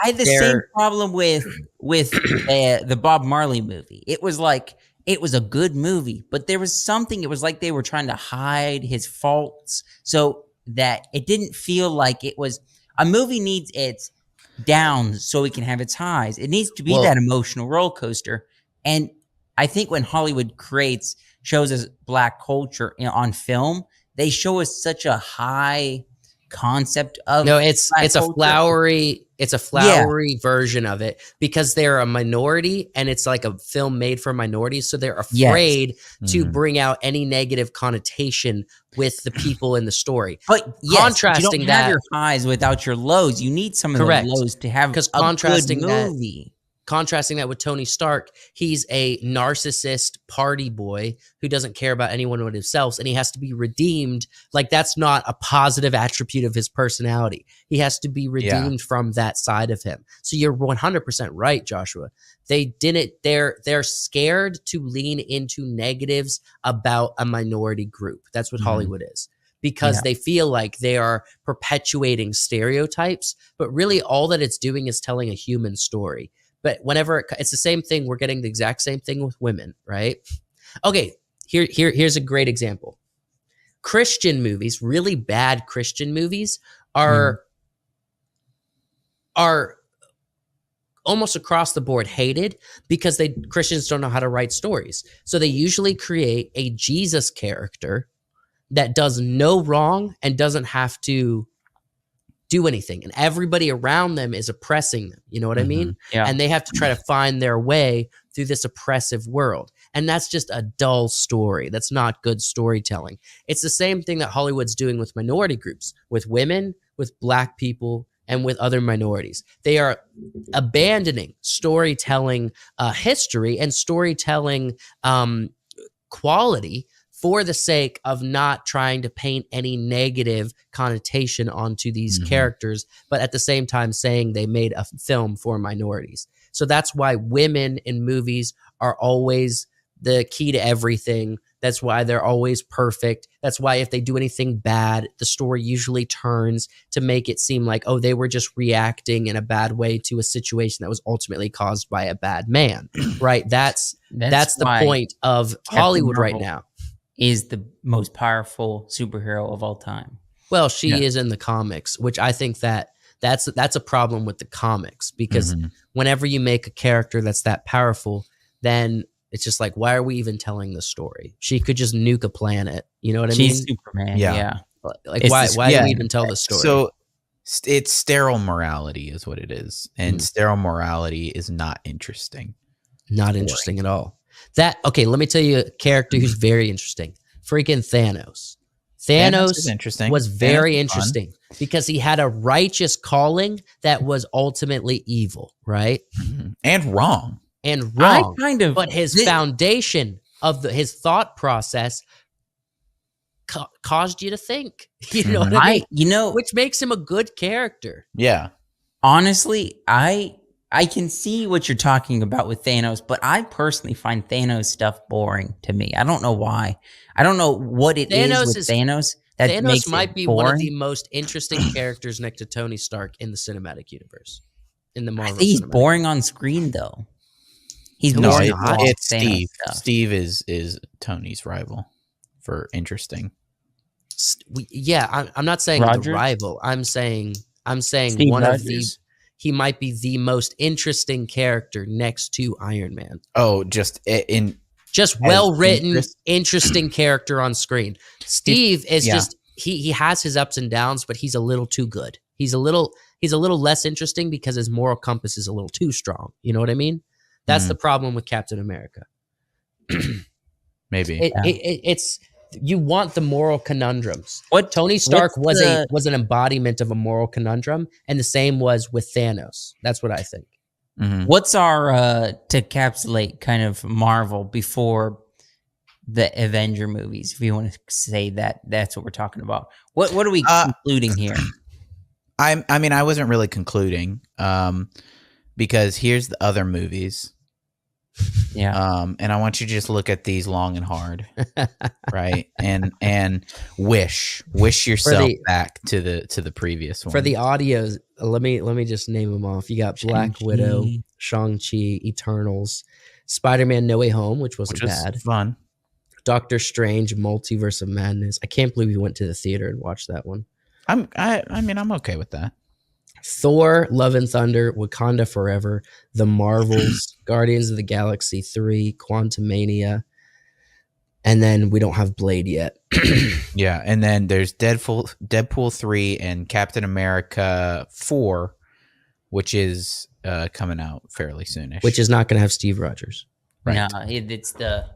had the same problem with the Bob Marley movie. It was like, it was a good movie, but there was something, it was like they were trying to hide his faults so that it didn't feel like it was, a movie needs its downs so it can have its highs. It needs to be that emotional roller coaster. And I think when Hollywood shows us Black culture on film, they show us such a high concept of it's a flowery version of it because they're a minority and it's like a film made for minorities, so they're afraid to bring out any negative connotation with the people in the story. But contrasting you don't have your highs without your lows. You need some of the lows to have a good movie. Contrasting that with Tony Stark, he's a narcissist party boy who doesn't care about anyone but himself, and he has to be redeemed. Like, that's not a positive attribute of his personality. He has to be redeemed from that side of him. So you're 100% right, Joshua. They're scared to lean into negatives about a minority group. That's what Hollywood is. Because they feel like they are perpetuating stereotypes, but really all that it's doing is telling a human story. But whenever it's the same thing, we're getting the exact same thing with women, right? Okay, here's a great example. Christian movies, really bad Christian movies, are almost across the board hated because Christians don't know how to write stories. So they usually create a Jesus character that does no wrong and doesn't have to do anything, and everybody around them is oppressing them. You know what I mean? Yeah. And they have to try to find their way through this oppressive world. And that's just a dull story. That's not good storytelling. It's the same thing that Hollywood's doing with minority groups, with women, with Black people, and with other minorities. They are abandoning storytelling history and storytelling quality for the sake of not trying to paint any negative connotation onto these characters, but at the same time saying they made a film for minorities. So that's why women in movies are always the key to everything. That's why they're always perfect. That's why if they do anything bad, the story usually turns to make it seem like, oh, they were just reacting in a bad way to a situation that was ultimately caused by a bad man, right? That's the point of Hollywood right now. Is the most powerful superhero of all time. Well, she is in the comics, which I think that's a problem with the comics, because whenever you make a character that's that powerful, then it's just like, why are we even telling the story? She could just nuke a planet. You know what I mean? She's Superman. Yeah. Like, why do we even tell the story? So it's sterile morality is what it is. And sterile morality is not interesting. Not interesting at all. Okay, let me tell you a character who's very interesting. Freaking Thanos. Thanos was very interesting because he had a righteous calling that was ultimately evil, right? And wrong. But his foundation of his thought process caused you to think. You know what I mean? Which makes him a good character. Yeah. Honestly, I can see what you're talking about with Thanos, but I personally find Thanos stuff boring to me. I don't know why. I don't know what it is with Thanos that makes it might be boring. One of the most interesting characters next to Tony Stark in the cinematic universe. In the Marvel. I think he's boring on screen though. He's boring. It's Steve. Steve is Tony's rival for interesting. I'm not saying the rival. I'm saying Steve one Rogers. Of the. He might be the most interesting character next to Iron Man. Oh, just well-written, interesting character on screen. Steve is just, he has his ups and downs, but he's a little too good. He's a little less interesting because his moral compass is a little too strong. You know what I mean? That's the problem with Captain America. Maybe it's you want the moral conundrums. What Tony Stark was an embodiment of a moral conundrum, and the same was with Thanos. That's what I think. Mm-hmm. What's our to encapsulate kind of Marvel before the Avenger movies? If you want to say that, that's what we're talking about. What are we concluding here? I mean, I wasn't really concluding, because here's the other movies. Yeah. And I want you to just look at these long and hard, right? And wish yourself back to the previous one. For the audios, let me just name them off. You got Black Widow, Shang-Chi, Eternals, Spider-Man No Way Home, which wasn't bad. Fun. Doctor Strange, Multiverse of Madness. I can't believe you went to the theater and watched that one. I mean, I'm okay with that. Thor, Love and Thunder, Wakanda Forever, The Marvels, Guardians of the Galaxy 3, Quantumania, and then we don't have Blade yet. Yeah, and then there's Deadpool 3 and Captain America 4, which is coming out fairly soonish. Which is not going to have Steve Rogers. Right. No, it's the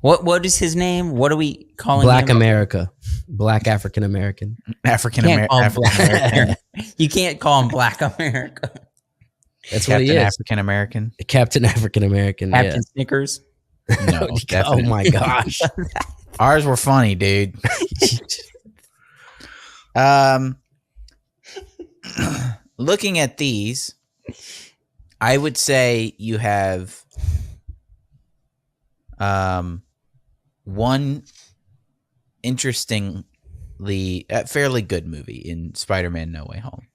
what is his name? What are we calling Black him? America. Black African American. African American. You can't call him Black America. That's Captain what he is. African American. Captain African American. Captain Yeah. Snickers. No, Oh definitely. my gosh. Ours were funny, dude. Looking at these, I would say you have one interestingly fairly good movie in Spider-Man No Way Home.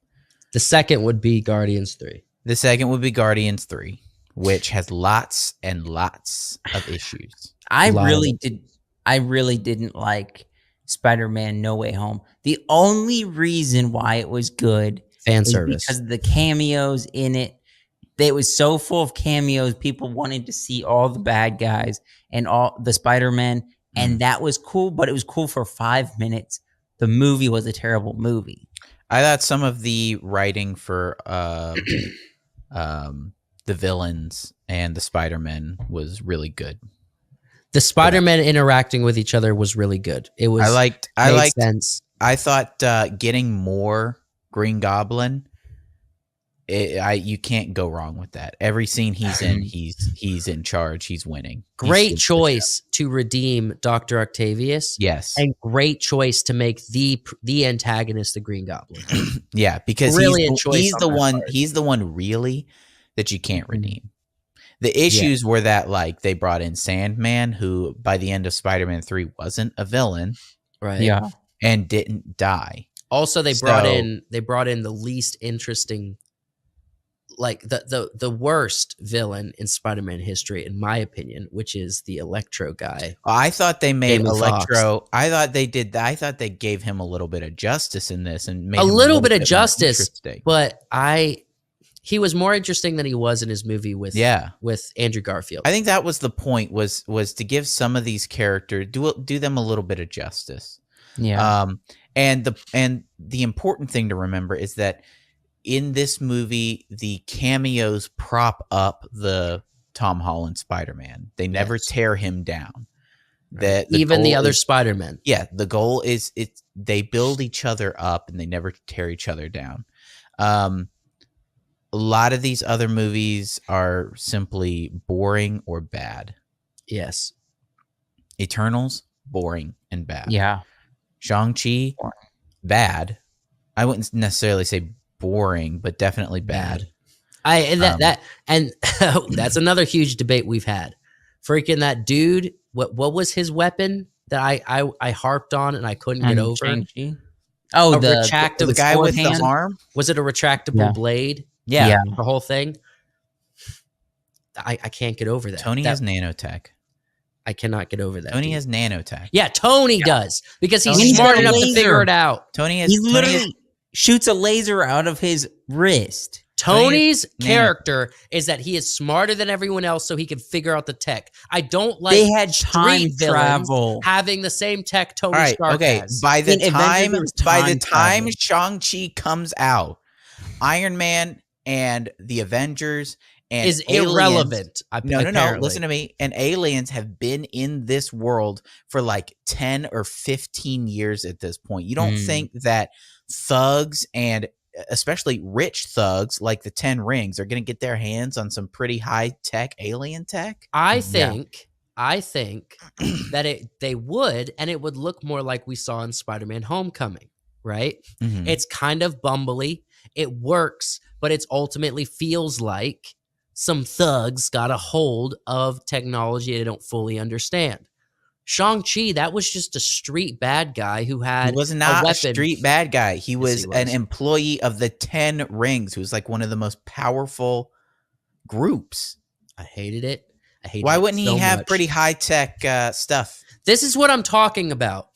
The second would be Guardians 3. The second would be Guardians 3, which has lots and lots of issues. I really didn't like Spider-Man No Way Home. The only reason why it was good Fan is service. because of the cameos in it. It was so full of cameos. People wanted to see all the bad guys and all the Spider-Man, and that was cool, but it was cool for 5 minutes. The movie was a terrible movie. I thought some of the writing for the villains and the Spider-Man was really good. The Spider-Man interacting with each other was really good. It was I liked sense. I thought getting more Green Goblin, you can't go wrong with that. Every scene he's in, he's in charge. He's winning. Great choice to redeem Dr. Octavius. Yes. And great choice to make the antagonist the Green Goblin. Yeah, because Brilliant choice he's on the that one. part. He's the one really that you can't redeem. The issues were that like they brought in Sandman, who by the end of Spider-Man 3 wasn't a villain, Right. Yeah. and didn't die. Also, they brought in the least interesting, like the worst villain in Spider-Man history, in my opinion, which is the Electro guy. I thought they made Jamie Electro. I thought they did that. I thought they gave him a little bit of justice in this and made A him little bit of more justice, interesting. but he was more interesting than he was in his movie with Andrew Garfield. I think that was the point was to give some of these characters do them a little bit of justice. Yeah. And the important thing to remember is that in this movie, the cameos prop up the Tom Holland Spider-Man. They never tear him down. Even the other Spider-Men. Yeah, the goal is they build each other up and they never tear each other down. A lot of these other movies are simply boring or bad. Yes. Eternals, boring and bad. Yeah. Shang-Chi, bad. I wouldn't necessarily say boring, but definitely bad. That's another huge debate we've had. Freaking that dude, what was his weapon that I harped on and I couldn't get over? Shang-Chi. Oh, the retractable The guy with hand? the arm? Was it a retractable blade? Yeah. The whole thing. I can't get over that. Tony has nanotech. I cannot get over that. Tony dude. has nanotech. Yeah, Tony does because he's Tony's smart got a enough to laser. figure it out. Tony has He literally shoots a laser out of his wrist. Tony's character is that he is smarter than everyone else, so he can figure out the tech. I don't like They had time street travel. villains having the same tech Tony All right, Stark okay. has. By the In Avengers, there was time time travel. Shang-Chi comes out, Iron Man and the Avengers and is aliens, irrelevant. No. Apparently. Listen to me. And aliens have been in this world for like 10 or 15 years at this point. You don't think that thugs and especially rich thugs like the 10 Rings are going to get their hands on some pretty high-tech alien tech? I think that they would, and it would look more like we saw in Spider-Man Homecoming, right? Mhm. It's kind of bumbly. It works, but it's ultimately feels like some thugs got a hold of technology they don't fully understand. Shang-Chi, that was just a street bad guy who had He was not a a weapon. street bad guy. He was, he an was. employee of the 10 Rings, who's like one of the most powerful groups. I hated it. I hated Why it wouldn't he so have much. pretty high-tech stuff? This is what I'm talking about.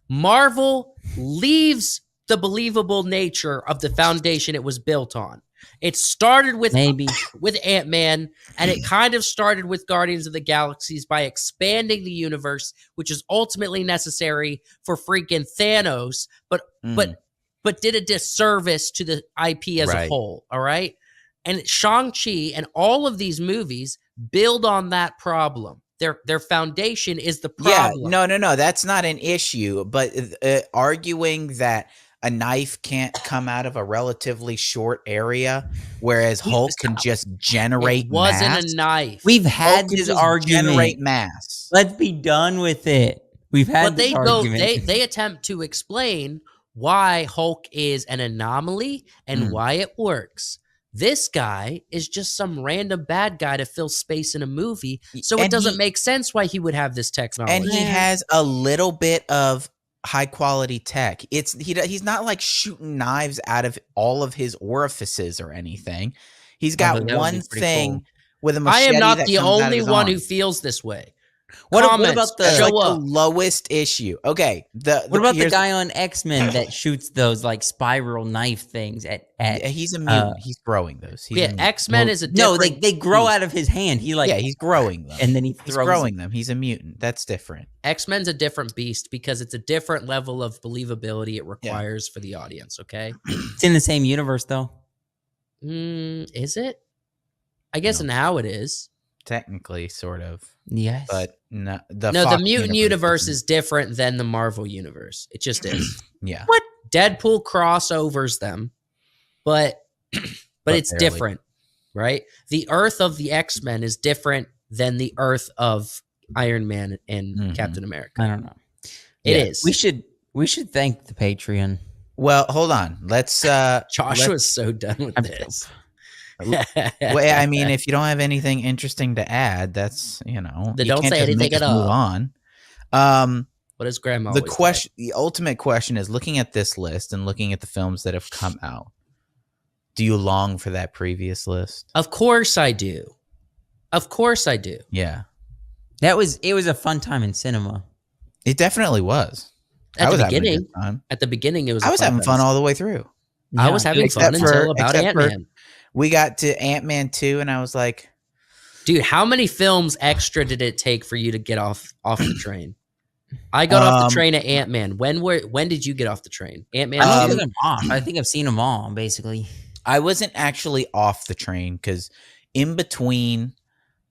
Marvel leaves the believable nature of the foundation it was built on. It started with Ant-Man, and it kind of started with Guardians of the Galaxies by expanding the universe, which is ultimately necessary for freaking Thanos, but did a disservice to the IP as a whole, all right? And Shang-Chi and all of these movies build on that problem. Their foundation is the problem. Yeah, no, that's not an issue. But arguing that a knife can't come out of a relatively short area, whereas Hulk can just generate It wasn't mass. a knife. We've had Hulk can this just argument. generate mass. Let's be done with it. We've had But this argument. they attempt to explain why Hulk is an anomaly and why it works. This guy is just some random bad guy to fill space in a movie, so it doesn't make sense why he would have this technology. And he has a little bit of high quality tech. He's not like shooting knives out of all of his orifices or anything. He's got one thing with a machete. I am not that the comes out of only his one arm. who feels this way. What Comments, about the That's show like the up. lowest issue? Okay. What about the guy on X-Men that shoots those like spiral knife things at he's a mutant. He's growing those. He's a mutant. X-Men is a different No, they grow out of his hand. He like he's growing them. and then he He's throws growing them. He's a mutant. That's different. X-Men's a different beast because it's a different level of believability it requires for the audience, okay? It's in the same universe though. Is it? I guess now it is. Technically, sort of. Yes. But no, The Fox mutant universe is different than the Marvel universe. It just is. Yeah. What? Deadpool crossovers them, but it's barely. different, right? The Earth of the X-Men is different than the Earth of Iron Man and Captain America. I don't know. It is. We should thank the Patreon. Well, hold on. Let's Josh was so done with this. well, I mean, if you don't have anything interesting to add, that's Then you don't can't say just anything make us at all. move on. What does Grandma The always say? question, the ultimate question is, looking at this list and looking at the films that have come out, do you long for that previous list? Of course I do. Of course I do. Yeah, It was a fun time in cinema. it definitely was. At the having a beginning, good time. It was. I was having fun all the way through. I was having fun until about except for- Ant-Man. We got to Ant-Man 2, and I was like, Dude, how many films extra did it take for you to get off the train? I got off the train at Ant-Man. When did you get off the train? Ant-Man. I don't 2? think I'm off. I think I've seen them all basically. I wasn't actually off the train because in between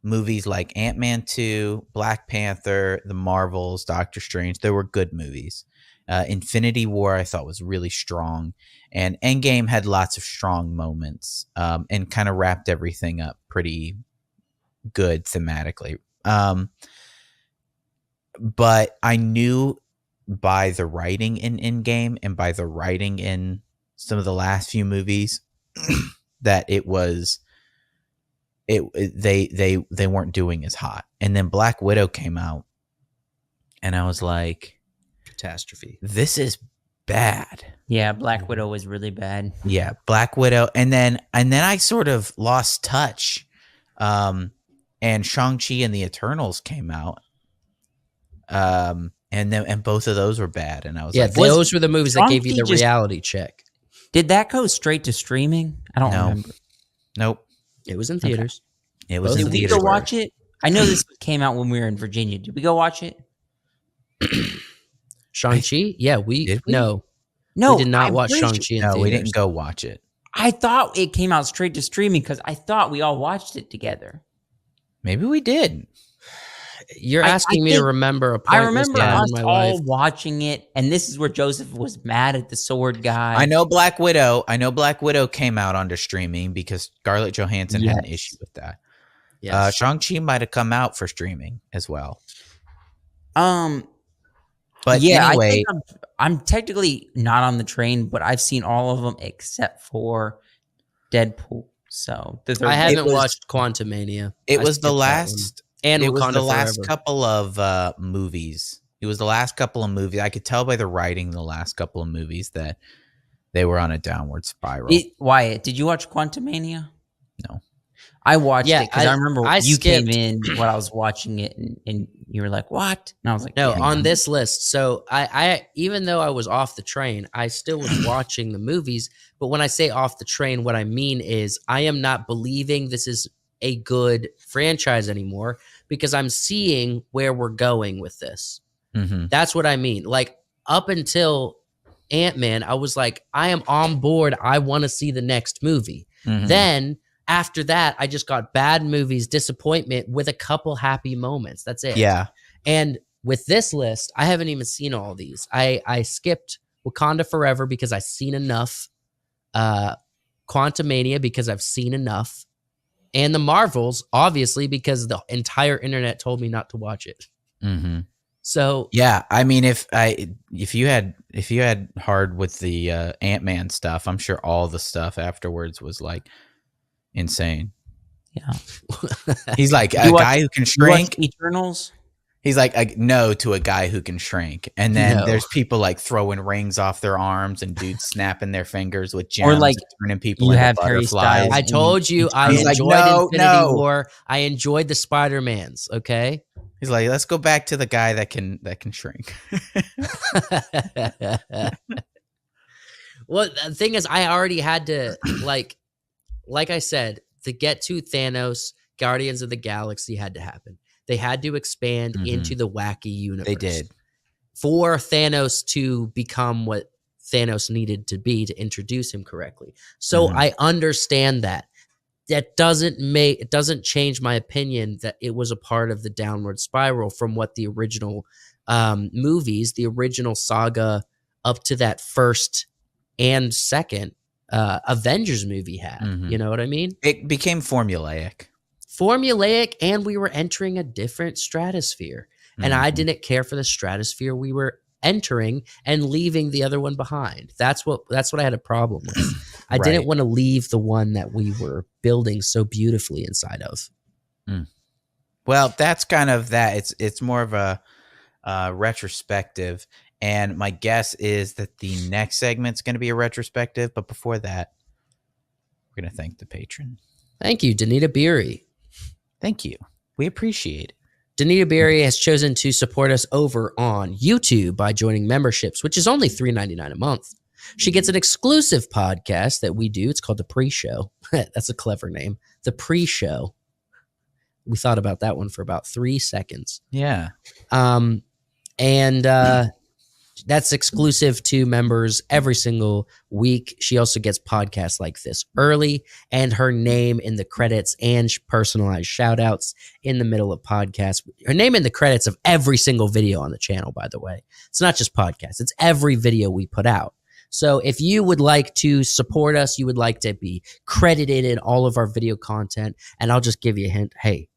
movies like Ant-Man 2, Black Panther, The Marvels, Doctor Strange, there were good movies. Infinity War I thought was really strong, and Endgame had lots of strong moments, and kind of wrapped everything up pretty good thematically. But I knew by the writing in Endgame and by the writing in some of the last few movies that they weren't doing as hot. And then Black Widow came out, and I was like, catastrophe. This is bad. Yeah, Black Widow was really bad. Yeah, Black Widow, and then I sort of lost touch. And Shang-Chi and the Eternals came out. And both of those were bad, and I was like, those were the movies that gave you the Shang-Chi reality check. Did that go straight to streaming? I don't remember. Nope. It was in theaters. It was Both in Did we theaters. go watch it? I know this came out when we were in Virginia. Did we go watch it? Shang-Chi? Yeah, Did we? No, we did not I'm watch pretty Shang-Chi sure- in No, theaters. we didn't go watch it. I thought it came out straight to streaming because I thought we all watched it together. Maybe we did. You're I asking me to think- remember a I pointless remember time us in my all life. watching it, and this is where Joseph was mad at the sword guy. I know Black Widow. Came out under streaming because Scarlett Johansson had an Yes. issue with that. Yes. Shang-Chi might have come out for streaming as well. But yeah, anyway, I think I'm technically not on the train, but I've seen all of them except for Deadpool. So I haven't was- watched Quantumania. it I was skipped the that one. last. And It was Wakanda the last Forever. couple of movies. It was the last couple of movies. I could tell by the writing, the last couple of movies, that they were on a downward spiral. Wyatt, did you watch Quantumania? No. I watched Yeah, it because I remember I you came skipped. in when I was watching it, and you were like, "What?" And I was like, No, "Yeah." on this list. So I even though I was off the train, I still was watching the movies. But when I say off the train, what I mean is I am not believing this is a good franchise anymore because I'm seeing where we're going with this. Mm-hmm. That's what I mean. Like up until Ant-Man, I was like, I am on board. I want to see the next movie. Mm-hmm. Then after that, I just got bad movies, disappointment with a couple happy moments. That's it. Yeah. And with this list, I haven't even seen all these. I skipped Wakanda Forever because I've seen enough. Quantumania because I've seen enough. And the Marvels, obviously, because the entire internet told me not to watch it. Mm-hmm. So Yeah, I mean, if you had hard with the Ant-Man stuff, I'm sure all the stuff afterwards was like insane. Yeah. He's like You a watch- guy who can You watched shrink. Eternals. He's like a no to a guy who can shrink, and then No. there's people like throwing rings off their arms and dudes snapping their fingers with gems, Or, like, and turning people you into have Harry butterflies. Styles. I told you I He's like, enjoyed "No, Infinity no." War. I enjoyed the Spider-Mans, okay? He's like, let's go back to the guy that can shrink. Well, the thing is, I already had to like I said, to get to Thanos, Guardians of the Galaxy had to happen. They had to expand Mhm. into the wacky universe. They did. For Thanos to become what Thanos needed to be to introduce him correctly. So Mhm. I understand that. That it doesn't change my opinion that it was a part of the downward spiral from what the original movies, the original saga up to that first and second Avengers movie had. Mhm. You know what I mean? It became formulaic. Formulaic, and we were entering a different stratosphere. And I Mhm. didn't care for the stratosphere we were entering and leaving the other one behind. That's what I had a problem with. I didn't Right. want to leave the one that we were building so beautifully inside of. Well, that's kind of that. It's more of a retrospective, and my guess is that the next segment's going to be a retrospective. But before that, we're going to thank the patron. Thank you, Danita Beery. Thank you. We appreciate it. Danita Beery has chosen to support us over on YouTube by joining memberships, which is only $3.99 a month. She gets an exclusive podcast that we do. It's called The Pre-Show. That's a clever name. The Pre-Show. We thought about that one for about 3 seconds. Yeah. That's exclusive to members every single week. She also gets podcasts like this early, and her name in the credits and personalized shout outs in the middle of podcasts. Her name in the credits of every single video on the channel, by the way. It's not just podcasts, it's every video we put out. So if you would like to support us, you would like to be credited in all of our video content, and I'll just give you a hint. Hey,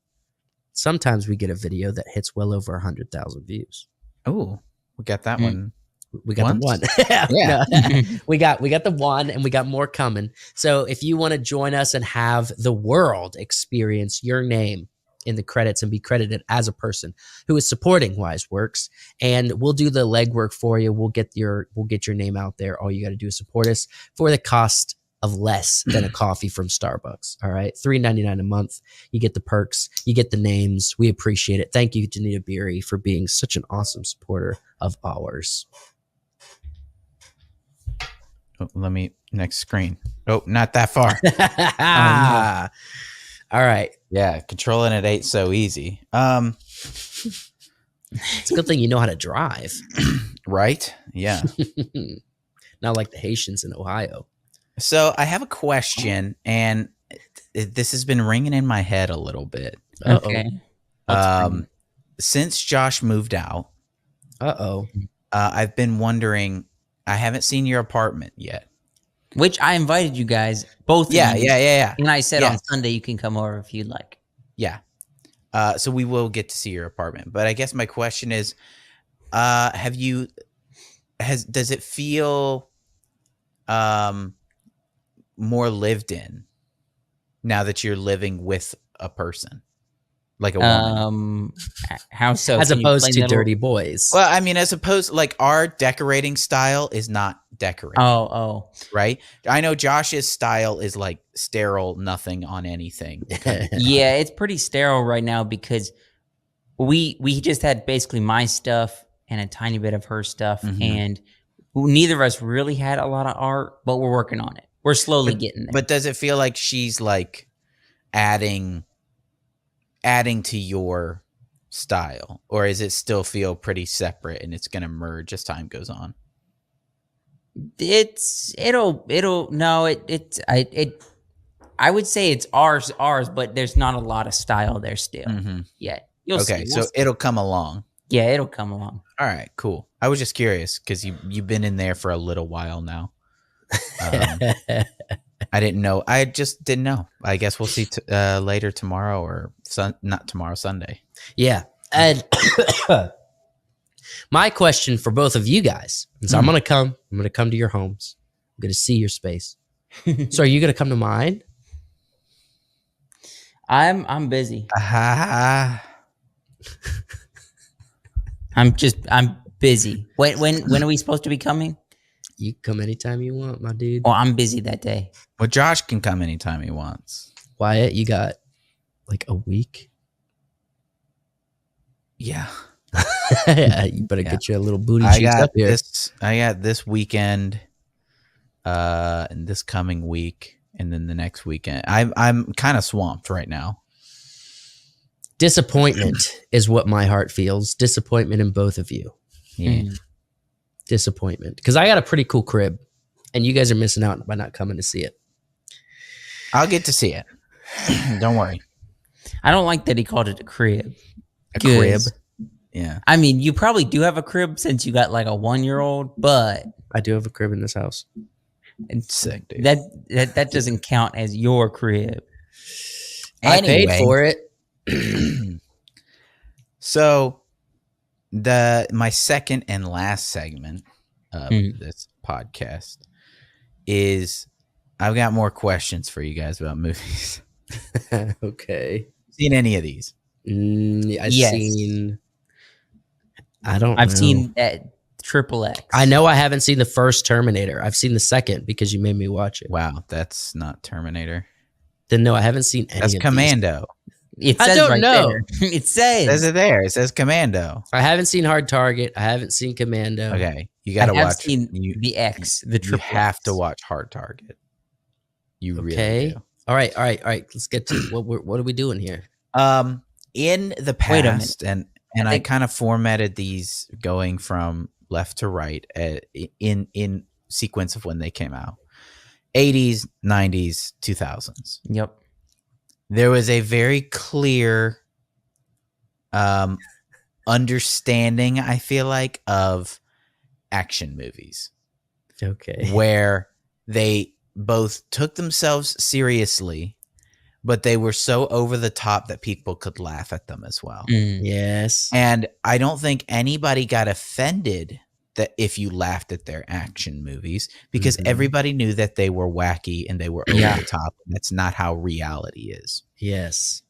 sometimes we get a video that hits well over 100,000 views. Oh, we got that one. We got Once? the one. Yeah. No, we got the one, and we got more coming. So if you want to join us and have the world experience your name in the credits and be credited as a person who is supporting WiseWorks, and we'll do the legwork for you. We'll get your name out there. All you got to do is support us for the cost of less than a coffee from Starbucks. All right. $3.99 a month. You get the perks. You get the names. We appreciate it. Thank you, Danita Beery, for being such an awesome supporter of ours. let me next screen. Oh, not that far. All right. Yeah, controlling it ain't so easy. It's a good thing you know how to drive. Right? Yeah. Not like the Haitians in Ohio. So I have a question, and this has been ringing in my head a little bit. Okay. Since Josh moved out, I've been wondering. I haven't seen your apartment yet. Which I invited you guys, both. Yeah. And I said on Sunday you can come over if you'd like. Yeah. So we will get to see your apartment, but I guess my question is, does it feel more lived in now that you're living with a person, like a woman? How so? As opposed to Dirty Boys. Well, I mean, as opposed, like, our decorating style is not decorating. Oh, right. I know Josh's style is like sterile, nothing on anything. Yeah, it's pretty sterile right now because we just had basically my stuff and a tiny bit of her stuff, and neither of us really had a lot of art, but we're working on it. We're slowly getting there. But does it feel like she's like adding to your style, or is it still feel pretty separate and it's going to merge as time goes on? I would say it's ours, but there's not a lot of style there still yet. You'll see. So it'll come along. Yeah, it'll come along. All right, cool. I was just curious because you've been in there for a little while now. I didn't know. I just didn't know. I guess we'll see later tomorrow or not tomorrow, Sunday. Yeah. And my question for both of you guys is I'm going to come to your homes. I'm going to see your space. So are you going to come to mine? I'm busy. I'm busy. When are we supposed to be coming? You can come anytime you want, my dude. Oh, I'm busy that day. Well, Josh can come anytime he wants. Wyatt, you got like a week? Yeah. You better get your little booty cheeks up here. I got this weekend, and this coming week, and then the next weekend. I'm kind of swamped right now. Disappointment is what my heart feels. Disappointment in both of you. Yeah. Disappointment. Because I got a pretty cool crib, and you guys are missing out by not coming to see it. I'll get to see it. Don't worry. I don't like that he called it a crib. A crib? Yeah. I mean, you probably do have a crib since you got like a 1-year-old, but I do have a crib in this house. It's sick, dude. That doesn't count as your crib. I paid for it. So my second and last segment of this podcast is I've got more questions for you guys about movies. Okay. Seen any of these? I've seen Triple X. I know I haven't seen the first Terminator. I've seen the second because you made me watch it. Wow, that's not Terminator. Then no, I haven't seen any That's of Commando. It says I don't right know. There. It says it there. It says Commando. I haven't seen Hard Target. I haven't seen Commando. Okay, you got to watch. Seen the X. The Triple You have X. to watch Hard Target. You okay. Really do. All right. Let's get to what are we doing here? In the past, and I kind of formatted these going from left to right in sequence of when they came out. 80s, 90s, 2000s. Yep. There was a very clear understanding, I feel like, of action movies. Okay. Where they both took themselves seriously, but they were so over the top that people could laugh at them as well. Yes. And I don't think anybody got offended that if you laughed at their action movies, because everybody knew that they were wacky and they were over the top. And that's not how reality is. Yes.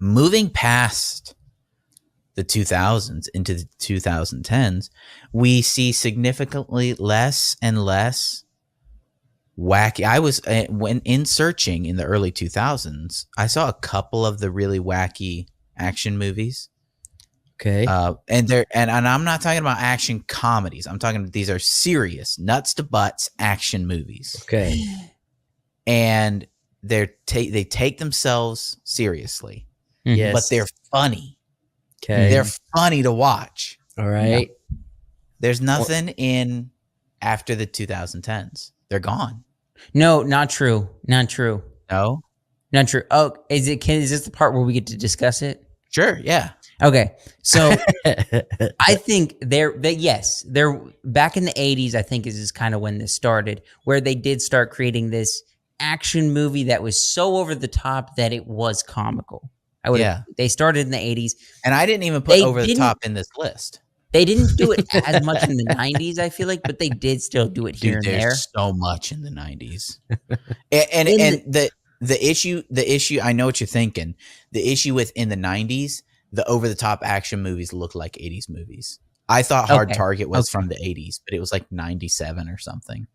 Moving past the 2000s into the 2010s, we see significantly less and less wacky. I was when in searching in the early 2000s, I saw a couple of the really wacky action movies, Okay. And I'm not talking about action comedies. I'm talking these are serious nuts to butts action movies. Okay. And they take themselves seriously, Mhm. but they're funny. Okay. They're funny to watch. All right. There's nothing in after the 2010s. They're gone. No, not true. Not true. No? Not true. Oh, is this the part where we get to discuss it? Sure, yeah. Okay. So I think they're back in the 80s, I think is kind of when this started, where they did start creating this action movie that was so over the top that it was comical. They started in the 80s. And I didn't even put over the top in this list. They didn't do it as much in the 90s, I feel like, but they did still do it here and there. There's so much in the 90s. and the issue, I know what you're thinking. The issue with in the 90s, the over the top action movies look like 80s movies. I thought Hard Target was from the 80s, but it was like 97 or something.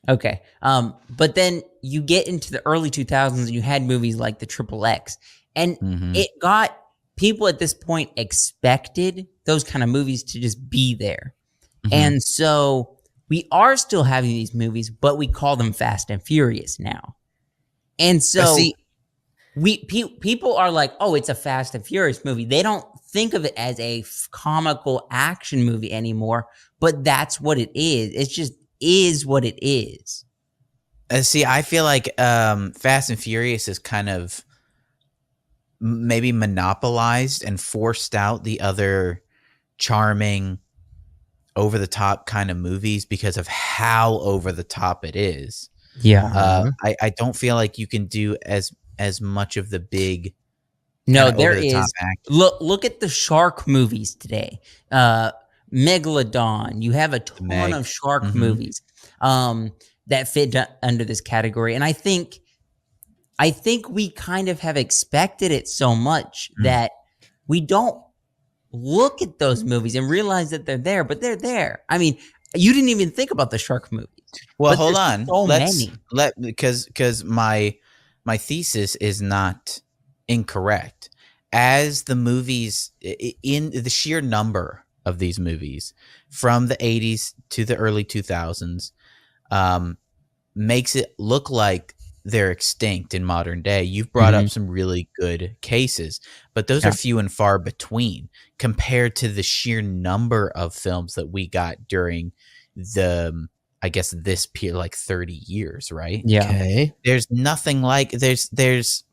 Okay. But then you get into the early 2000s and you had movies like the Triple X, and it got people at this point expected those kind of movies to just be there. And so we are still having these movies, but we call them Fast and Furious now. And so people are like, oh, it's a Fast and Furious movie. They don't think of it as a comical action movie anymore, but that's what it is. It just is what it is. See, I feel like Fast and Furious is kind of maybe monopolized and forced out the other charming over the top kind of movies because of how over the top it is. Yeah. I don't feel like you can do as much of the big. No, there is. Look at the shark movies today. Megalodon. You have a ton of shark movies that fit under this category, and I think we kind of have expected it so much that we don't look at those movies and realize that they're there, but they're there. I mean, you didn't even think about the shark movies. Well, hold on. So many. Because my thesis is not incorrect. As the movies, in the sheer number of these movies from the 80s to the early 2000s, makes it look like they're extinct in modern day. You've brought up some really good cases, but those are few and far between compared to the sheer number of films that we got during the, I guess, this period, like 30 years, right? Yeah. Okay. There's nothing like, there's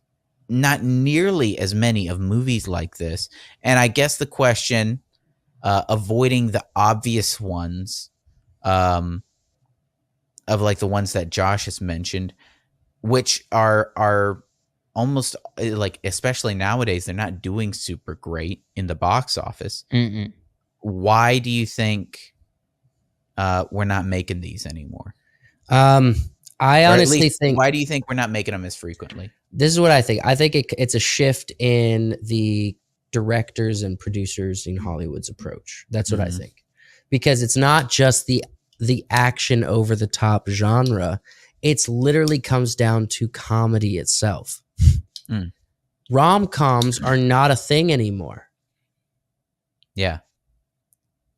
not nearly as many of movies like this. And I guess the question, avoiding the obvious ones, of like the ones that Josh has mentioned, which are almost like, especially nowadays, they're not doing super great in the box office. Why do you think we're not making these anymore? I honestly think. Why do you think we're not making them as frequently? This is what I think. I think it's a shift in the directors and producers in Hollywood's approach. That's what I think, because it's not just the action over the top genre. It's literally comes down to comedy itself. Rom-coms are not a thing anymore. Yeah.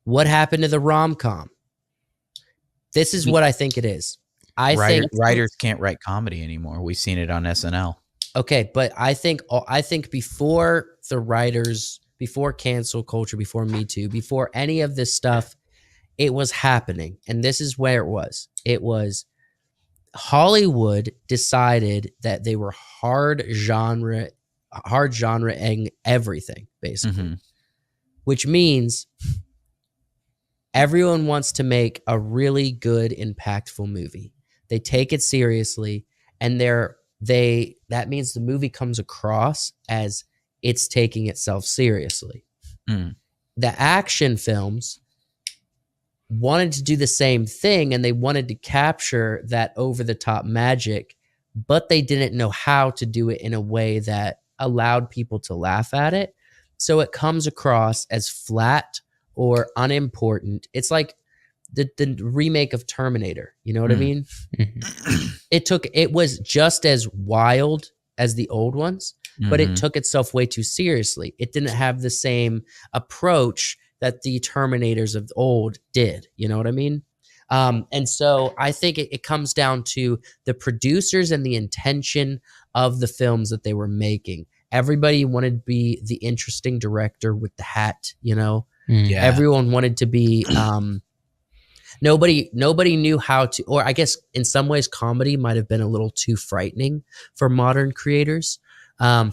What happened to the rom-com? This is what I think it is. I think writers can't write comedy anymore. We've seen it on SNL. Okay, but I think before the writers, before cancel culture, before Me Too, before any of this stuff, it was happening. And this is where it was. It was Hollywood decided that they were hard genre and everything, basically. Which means everyone wants to make a really good, impactful movie. They take it seriously, and that means the movie comes across as it's taking itself seriously. The action films wanted to do the same thing, and they wanted to capture that over-the-top magic, but they didn't know how to do it in a way that allowed people to laugh at it. So it comes across as flat or unimportant. It's like the remake of Terminator. You know what I mean? It was just as wild as the old ones, but it Mhm. took itself way too seriously. It didn't have the same approach that the Terminators of old did. You know what I mean? And so I think it comes down to the producers and the intention of the films that they were making. Everybody wanted to be the interesting director with the hat, you know. Yeah. Everyone wanted to be nobody knew how to, or I guess in some ways comedy might have been a little too frightening for modern creators. An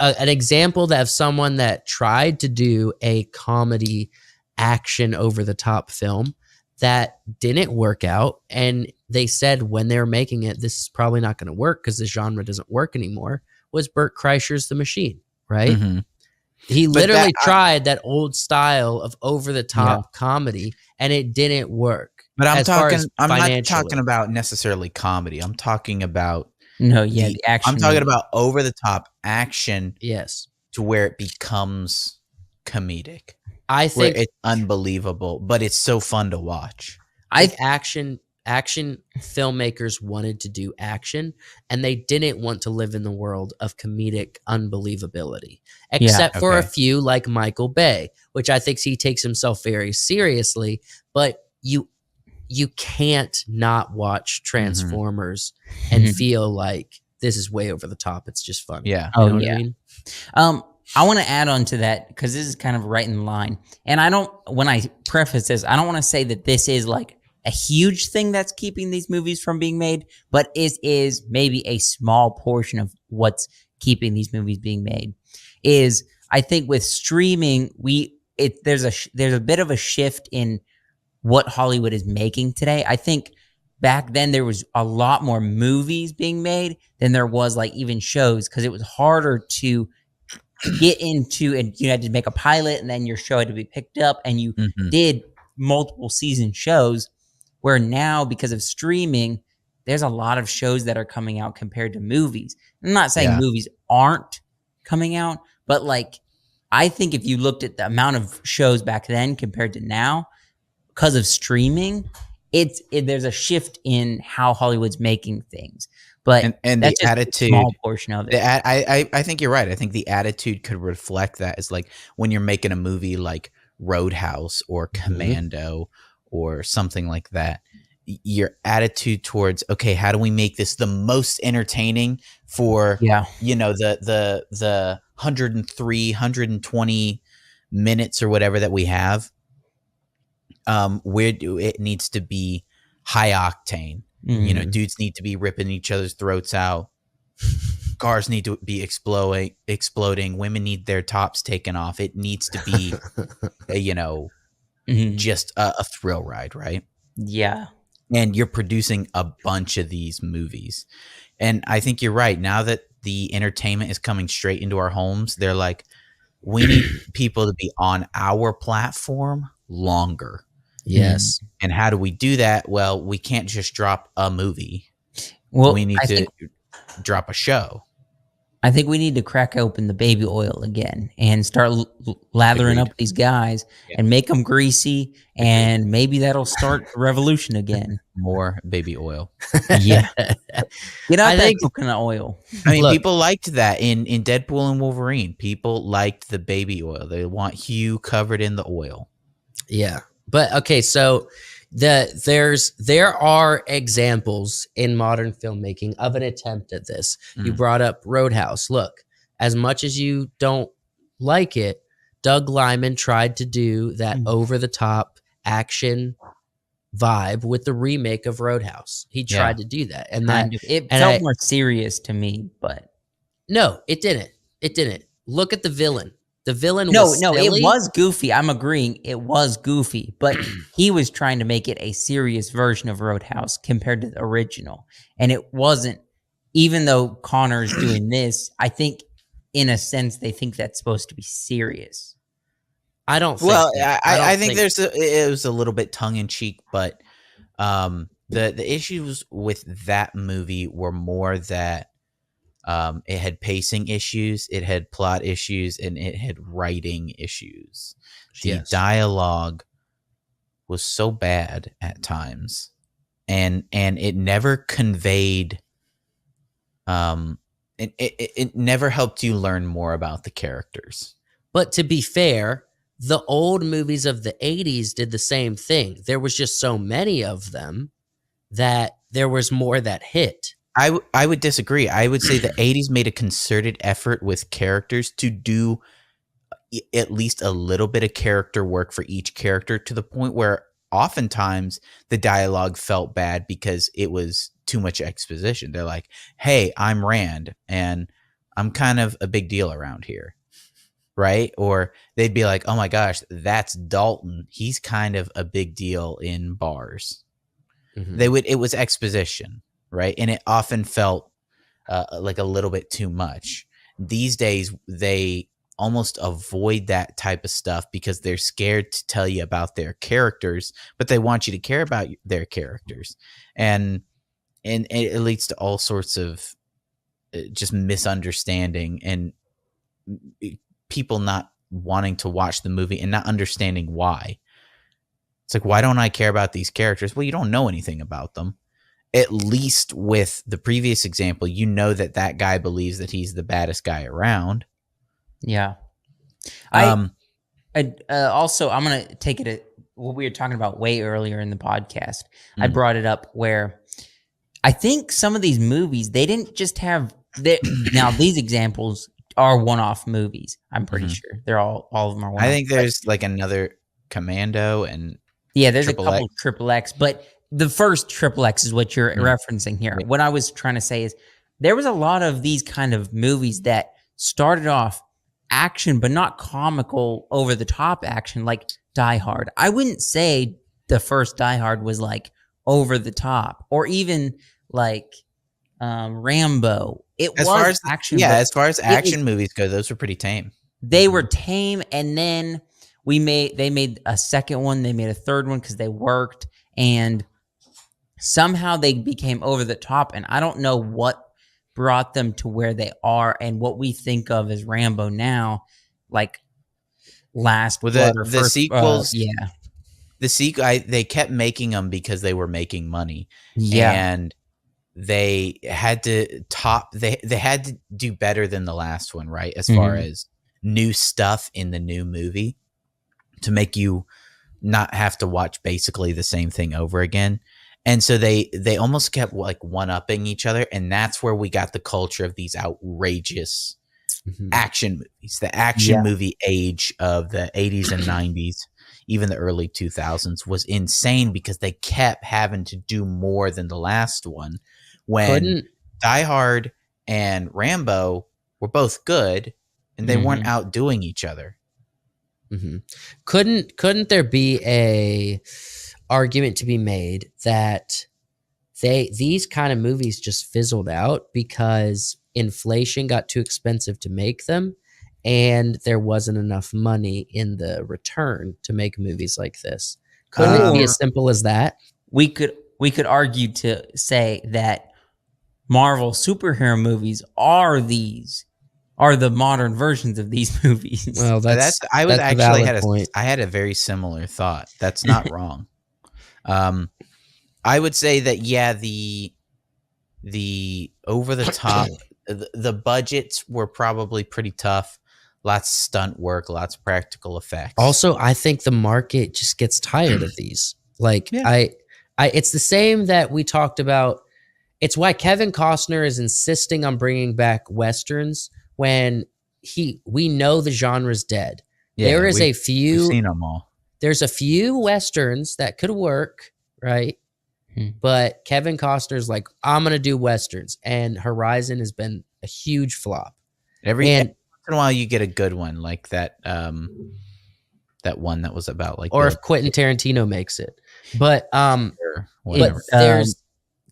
example of someone that tried to do a comedy action over the top film that didn't work out, and they said when they were making it, this is probably not going to work because the genre doesn't work anymore, was Burt Kreischer's The Machine, right? Mhm. He But literally that- tried that old style of over the top comedy, and it didn't work. But I'm as far talking. as I'm not financially. talking about necessarily comedy. I'm talking about the action. I'm talking about over the top action Yes, to where it becomes comedic, I where think it's unbelievable, but it's so fun to watch. I think action filmmakers wanted to do action, and they didn't want to live in the world of comedic unbelievability, except for a okay. few like Michael Bay, which I think he takes himself very seriously. But you can't not watch Transformers and feel like this is way over the top. It's just fun. Yeah. You know what I mean? I want to add on to that because this is kind of right in line. And when I preface this, I don't want to say that this is like a huge thing that's keeping these movies from being made, but it is maybe a small portion of what's keeping these movies being made. Is I think with streaming, there's a bit of a shift in what Hollywood is making today. I think back then there was a lot more movies being made than there was like even shows, because it was harder to get into, and you had to make a pilot and then your show had to be picked up, and you did multiple season shows, where now because of streaming there's a lot of shows that are coming out compared to movies. I'm not saying movies aren't coming out, but like I think if you looked at the amount of shows back then compared to now, because of streaming, there's a shift in how Hollywood's making things. But and that's the just attitude, a small portion of it. I think you're right. I think the attitude could reflect that. Is like when you're making a movie like Roadhouse or Commando or something like that, your attitude towards, okay, how do we make this the most entertaining for the 103 120 minutes or whatever that we have. Where do it needs to be high octane? You know, dudes need to be ripping each other's throats out. Cars need to be exploding. Women need their tops taken off. It needs to be, just a thrill ride, right? Yeah. And you're producing a bunch of these movies. And I think you're right. Now that the entertainment is coming straight into our homes, they're like, we need people to be on our platform longer. Yes. And how do we do that? Well, we can't just drop a movie. Well, we need to drop a show. I think we need to crack open the baby oil again and start lathering up these guys and make them greasy, and maybe that'll start the revolution again. More baby oil. Yeah. Get out that coconut oil. I mean, people liked that in Deadpool and Wolverine. People liked the baby oil. They want Hugh covered in the oil. Yeah. But okay, so there are examples in modern filmmaking of an attempt at this. You brought up Roadhouse. Look, as much as you don't like it, Doug Liman tried to do that over the top action vibe with the remake of Roadhouse. He tried to do that, and it felt more serious to me. But no, it didn't. It didn't. Look at the villain. The villain was silly. It was goofy. I'm agreeing. It was goofy, but he was trying to make it a serious version of Roadhouse compared to the original. And it wasn't, even though Connor's doing this, I think in a sense they think that's supposed to be serious. I don't think Well, that. I think it was a little bit tongue in cheek, but the issues with that movie were more that it had pacing issues, it had plot issues, and it had writing issues. The dialogue was so bad at times, and it never conveyed it never helped you learn more about the characters. But to be fair, the old movies of the 80s did the same thing. There was just so many of them that there was more that hit. I would disagree. I would say the 80s made a concerted effort with characters to do at least a little bit of character work for each character, to the point where oftentimes the dialogue felt bad because it was too much exposition. They're like, hey, I'm Rand and I'm kind of a big deal around here. Right? Or they'd be like, oh my gosh, that's Dalton. He's kind of a big deal in bars. Mhm. It was exposition, right? And it often felt like a little bit too much. These days, they almost avoid that type of stuff because they're scared to tell you about their characters, but they want you to care about their characters. And it leads to all sorts of just misunderstanding and people not wanting to watch the movie and not understanding why. It's like, why don't I care about these characters? Well, you don't know anything about them. At least with the previous example, you know that guy believes that he's the baddest guy around. Yeah. Also, I'm going to take it at what we were talking about way earlier in the podcast. I brought it up where I think some of these movies, they didn't just have now these examples are one-off movies. I'm pretty sure they're all of them are one-off. I think there's like another Commando and there's Triple a couple Triple X, but the first Triple X is what you're referencing here. What I was trying to say is there was a lot of these kind of movies that started off action, but not comical, over the top action, like Die Hard. I wouldn't say the first Die Hard was like over the top, or even like Rambo. As far as action movies go, those were pretty tame. They were tame, and then they made a second one, they made a third one because they worked, and somehow they became over the top, and I don't know what brought them to where they are and what we think of as Rambo now, like Last Blood or the first, sequels. The sequel, they kept making them because they were making money. And they had to they had to do better than the last one, right? As far as new stuff in the new movie, to make you not have to watch basically the same thing over again. And so they almost kept like one-upping each other, and that's where we got the culture of these outrageous action movies. The action movie age of the 80s and 90s, even the early 2000s, was insane because they kept having to do more than the last one. When Die Hard and Rambo were both good, and they weren't outdoing each other. Couldn't there be a argument to be made that these kind of movies just fizzled out because inflation got too expensive to make them, and there wasn't enough money in the return to make movies like this? Couldn't it be as simple as that? We could argue to say that Marvel superhero movies are the modern versions of these movies. Well, I had a very similar thought. That's not wrong. I would say that the over the top, the budgets were probably pretty tough. Lots of stunt work, lots of practical effects. Also, I think the market just gets tired of these. Like, it's the same that we talked about. It's why Kevin Costner is insisting on bringing back Westerns when we know the genre's dead. Yeah, we've seen them all. There's a few Westerns that could work, right? But Kevin Costner's like, I'm going to do Westerns. And Horizon has been a huge flop. Every once in a while you get a good one, like that one that was about like, or if Quentin Tarantino makes it. But there's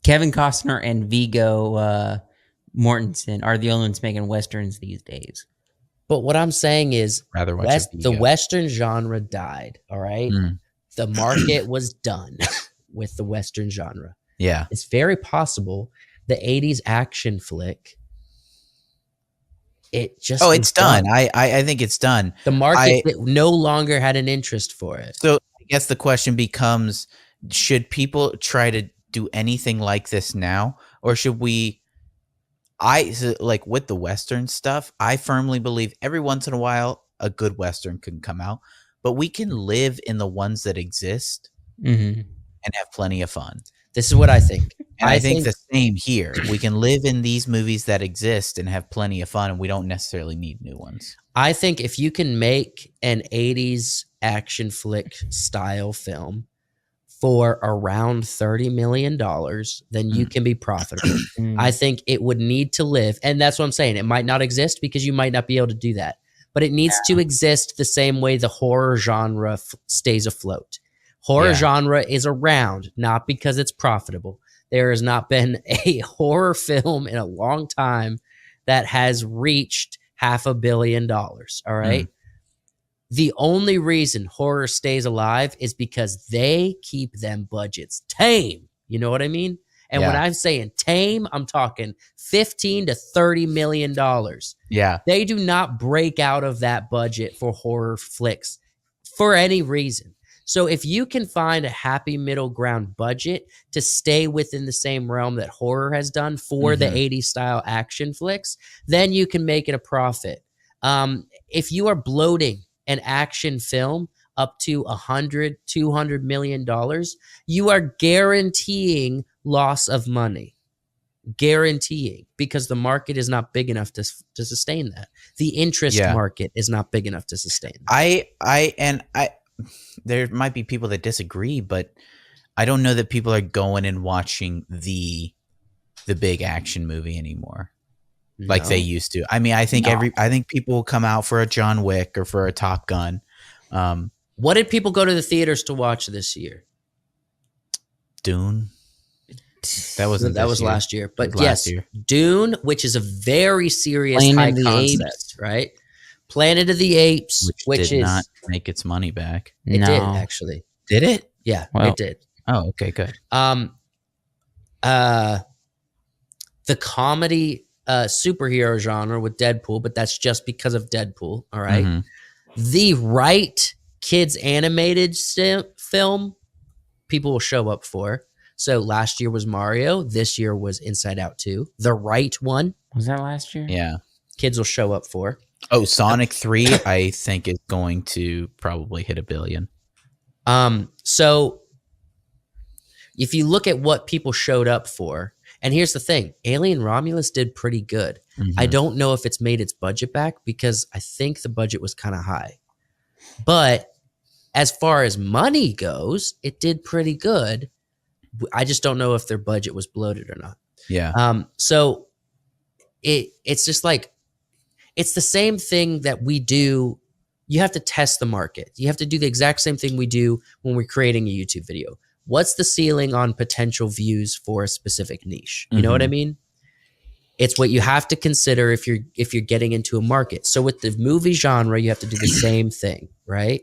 Kevin Costner and Viggo Mortensen are the only ones making Westerns these days. But what I'm saying is the Western genre died, all right? The market was done with the Western genre. Yeah. It's very possible the 80s action flick, it's done. I think it's done. The market no longer had an interest for it. So I guess the question becomes, should people try to do anything like this now? Or should we like with the Western stuff, I firmly believe every once in a while a good Western can come out, but we can live in the ones that exist and have plenty of fun. This is what I think. And I think the same here. We can live in these movies that exist and have plenty of fun, and we don't necessarily need new ones. I think if you can make an 80s action flick style film for around $30 million, then you can be profitable. I think it would need to live. And that's what I'm saying. It might not exist because you might not be able to do that. But it needs to exist the same way the horror genre stays afloat. Horror genre is around, not because it's profitable. There has not been a horror film in a long time that has reached $500 million. All right. The only reason horror stays alive is because they keep them budgets tame. You know what I mean? And when I'm saying tame, I'm talking $15 to $30 million. Yeah. They do not break out of that budget for horror flicks for any reason. So if you can find a happy middle ground budget to stay within the same realm that horror has done for the 80s style action flicks, then you can make it a profit. If you are bloating an action film up to $100, $200 million, you are guaranteeing loss of money. Guaranteeing, because the market is not big enough to sustain that. The interest market is not big enough to sustain that. There might be people that disagree, but I don't know that people are going and watching the big action movie anymore like they used to. I mean, I think I think people will come out for a John Wick or for a Top Gun. What did people go to the theaters to watch this year? Dune. That was last year. But yes, Dune, which is a very serious high concept, right? Planet of the Apes, which did not make its money back. It did, actually. Did it? Yeah, it did. Oh, okay, good. The comedy superhero genre with Deadpool, but that's just because of Deadpool, all right? The right kids animated film, people will show up for. So last year was Mario. This year was Inside Out 2. The right one. Was that last year? Yeah. Kids will show up for. Oh, Sonic 3, I think, is going to probably hit $1 billion. So if you look at what people showed up for, and here's the thing, Alien Romulus did pretty good. I don't know if it's made its budget back because I think the budget was kind of high. But as far as money goes, it did pretty good. I just don't know if their budget was bloated or not. Yeah. So it's just like, it's the same thing that we do. You have to test the market. You have to do the exact same thing we do when we're creating a YouTube video. What's the ceiling on potential views for a specific niche? You know what I mean? It's what you have to consider if you're getting into a market. So with the movie genre, you have to do the same thing, right?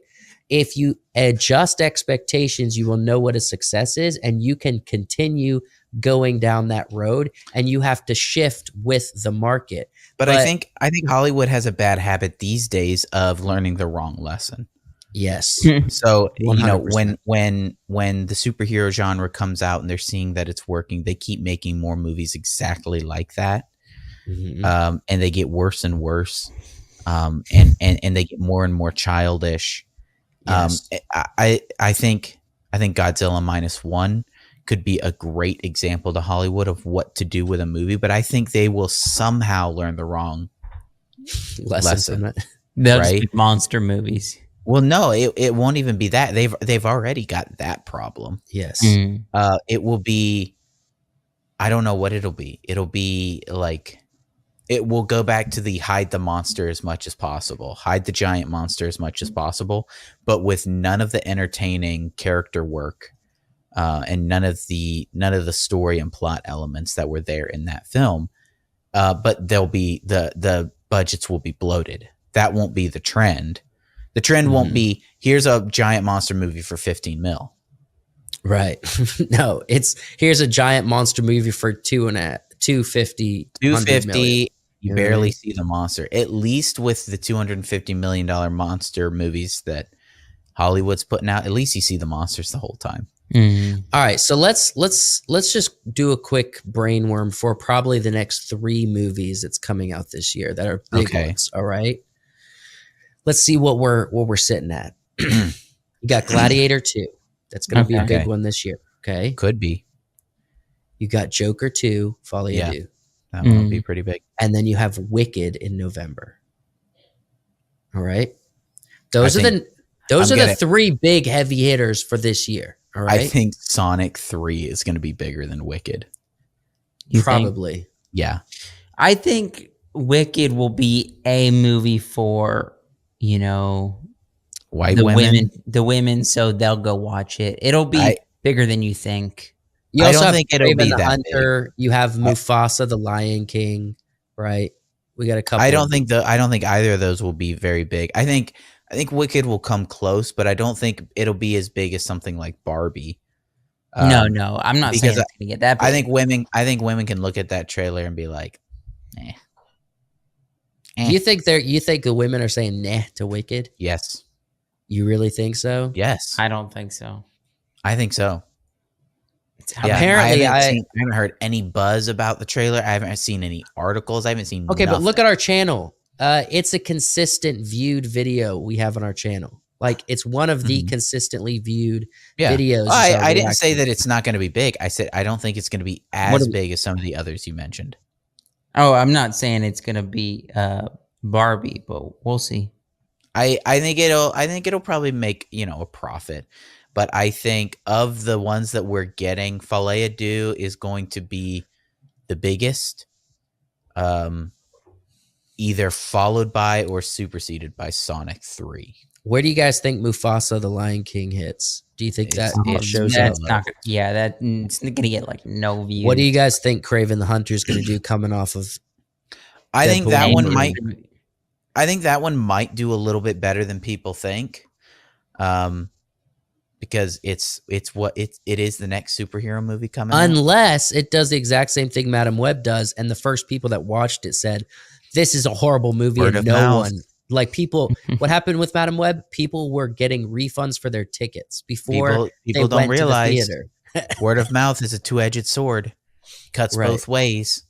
If you adjust expectations, you will know what a success is, and you can continue going down that road, and you have to shift with the market. But I think Hollywood has a bad habit these days of learning the wrong lesson. Yes. So 100%. when the superhero genre comes out and they're seeing that it's working, they keep making more movies exactly like that, and they get worse and worse, and they get more and more childish. Yes. I think Godzilla -1 could be a great example to Hollywood of what to do with a movie, but I think they will somehow learn the wrong lesson. They'll just be monster movies. Well, no, it won't even be that. They've already got that problem. Yes. It will be, I don't know what it'll be. It'll be like, it will go back to the hide the monster as much as possible, hide the giant monster as much as possible, but with none of the entertaining character work, and none of the story and plot elements that were there in that film. But they'll be the budgets will be bloated. That won't be the trend. The trend won't be, here's a giant monster movie for 15 mil. Right. No, here's a giant monster movie for 250. You barely see the monster. At least with the $250 million monster movies that Hollywood's putting out, at least you see the monsters the whole time. All right, so let's just do a quick brainworm for probably the next 3 movies that's coming out this year that are big ones. All right, let's see what we're sitting at. You got Gladiator 2. That's going to be a big one this year. Okay, could be. You got Joker 2, Folie à Deux. That one will be pretty big. And then you have Wicked in November. All right, those are the 3 big heavy hitters for this year. All right. I think Sonic 3 is going to be bigger than Wicked. Probably. Think? Yeah. I think Wicked will be a movie for, white women. The women, so they'll go watch it. It'll be bigger than you think. You also have think it'll Raven be the that Hunter. big. You have Mufasa, the Lion King, right? We got a couple. I don't think either of those will be very big. I think Wicked will come close, but I don't think it'll be as big as something like Barbie. No, I'm not saying it's going to get that big. I think women can look at that trailer and be like, eh. Do you think the women are saying nah to Wicked? Yes. You really think so? Yes. I don't think so. I think so. Apparently, I haven't heard any buzz about the trailer. I haven't seen any articles. I haven't seen Okay, nothing. but look at our channel. It's a consistent viewed video we have on our channel. Like, it's one of the consistently viewed videos. I didn't say that it's not going to be big. I said I don't think it's going to be as big as some of the others you mentioned. Oh, I'm not saying it's going to be Barbie, but we'll see. I think it'll probably make, a profit. But I think of the ones that we're getting, Folie à Deux is going to be the biggest. Either followed by or superseded by Sonic 3. Where do you guys think Mufasa the Lion King hits? Do you think that shows that's up? it's going to get like no views. What do you guys think Kraven the Hunter is going to do coming off of? I think that one might. I think that one might do a little bit better than people think, because it is the next superhero movie coming out. Unless it does the exact same thing Madam Web does, and the first people that watched it said, "This is a horrible movie," and no one. Like, people, what happened with Madam Web? People were getting refunds for their tickets before people they don't went realize to the theater. Word of mouth is a two-edged sword, cuts both ways.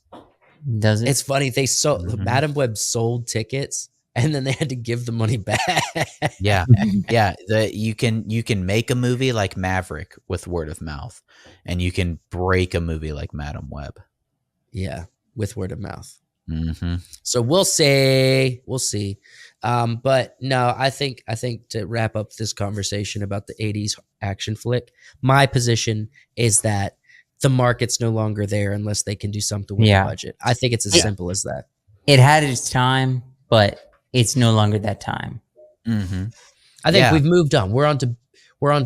Does it? It's funny, they sold Madam Web sold tickets, and then they had to give the money back. Yeah. You can make a movie like Maverick with word of mouth, and you can break a movie like Madam Web. Yeah, with word of mouth. Mm-hmm. So we'll see. But no, I think to wrap up this conversation about the 80s action flick, my position is that the market's no longer there unless they can do something with the budget. I think it's as simple as that. It had its time, but it's no longer that time. Mm-hmm. I think we've moved on. We're on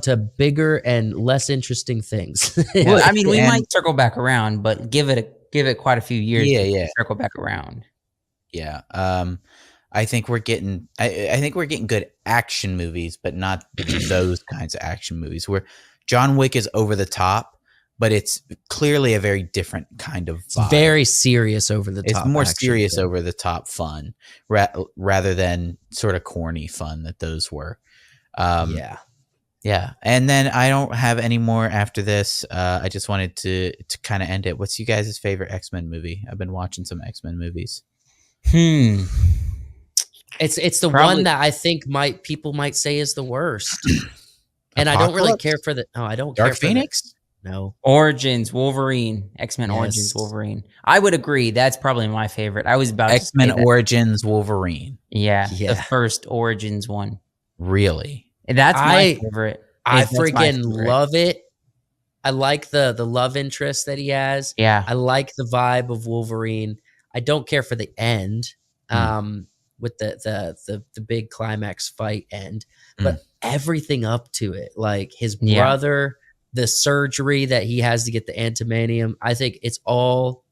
to bigger and less interesting things. Well, I mean, we might circle back around, but give it quite a few years to circle back around. Yeah. I think we're getting I think we're getting good action movies, but not those kinds of action movies where John Wick is over the top, but it's clearly a very different kind of vibe. Very serious over the top. It's more serious over the top fun rather than sort of corny fun that those were. Yeah. And then I don't have any more after this. I just wanted to kind of end it. What's you guys' favorite X-Men movie? I've been watching some X-Men movies. It's the one that I think people might say is the worst. And I don't really care for the I don't Dark care for Phoenix? No. Origins Wolverine, X-Men Origins Wolverine. I would agree. That's probably my favorite. I was about X-Men Origins Wolverine. Yeah, the first Origins one. Really? That's my favorite. I freaking love it. I like the love interest that he has. Yeah. I like the vibe of Wolverine. I don't care for the end, with the big climax fight end, but everything up to it, like his brother, the surgery that he has to get the antimanium. I think it's all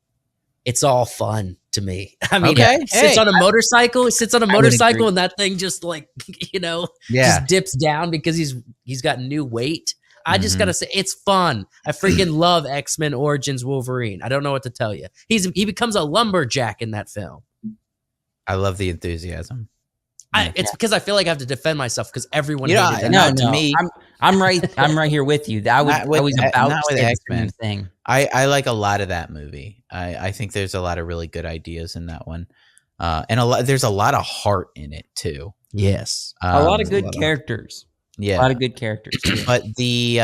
fun to me. I mean, he sits on a motorcycle. He sits on a motorcycle, and that thing just like just dips down because he's got new weight. I just gotta say, it's fun. I freaking love X-Men Origins Wolverine. I don't know what to tell you. He becomes a lumberjack in that film. I love the enthusiasm. It's because I feel like I have to defend myself because everyone hated that. No, to me, I'm right here with you. I was about not to with say the X-Men. same thing. I like a lot of that movie. I think there's a lot of really good ideas in that one, and there's a lot of heart in it too. Yes, A lot of good characters. Yeah, a lot of good characters. But the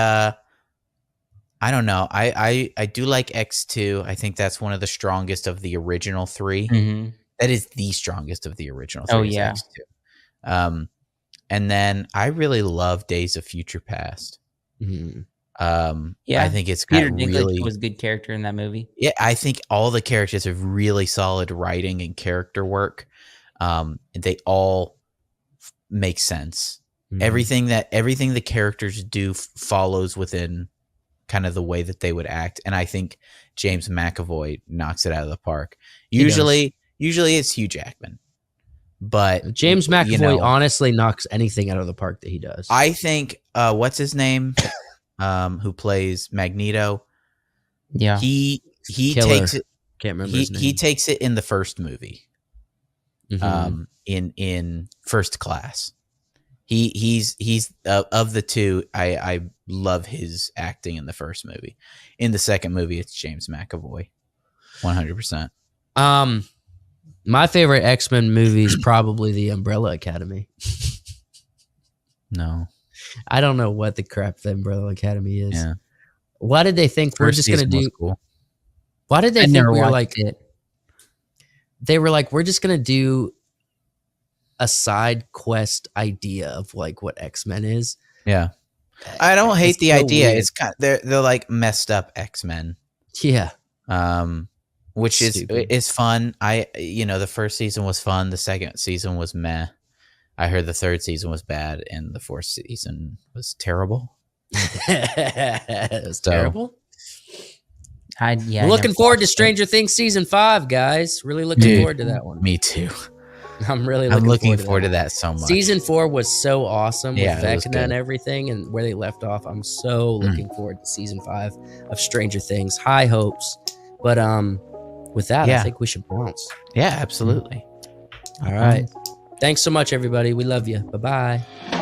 I don't know. I do like X2. I think that's one of the strongest of the original three. Mm-hmm. That is the strongest of the original three. Oh yeah. X2. And then I really love Days of Future Past. Mm-hmm. Yeah, I think it's got Peter Dinklage really was a good character in that movie. Yeah, I think all the characters have really solid writing and character work. They all make sense. Mm-hmm. Everything the characters do follows within kind of the way that they would act, and I think James McAvoy knocks it out of the park. Usually it's Hugh Jackman, but James McAvoy honestly knocks anything out of the park that he does. I think what's his name, who plays Magneto. Yeah, he Killer. takes it. Can't remember his name. He takes it in the first movie. Mm-hmm. In First Class. He's of the two. I love his acting in the first movie. In the second movie, it's James McAvoy, 100%. My favorite X-Men movie is probably The Umbrella Academy. No, I don't know what the crap the Umbrella Academy is. Yeah. Why did they think we're just gonna do? Cool. Why did they think we were like it? They were like, we're just gonna do a side quest idea of like what X-Men is. Yeah, I don't hate the idea. Weird. It's kind they're like messed up X-Men. Yeah. Which Stupid. is fun. The first season was fun. The second season was meh. I heard the third season was bad, and the fourth season was terrible. It was terrible. Yeah, looking forward to Stranger Things season 5, guys. Really looking forward to that one. Me too. I'm looking forward to that so much. Season 4 was so awesome with it was Vecna good. and everything, and where they left off. I'm so looking forward to season 5 of Stranger Things. High hopes, but with that, I think we should bounce. Yeah, absolutely. All right. Thanks so much, everybody. We love you. Bye bye.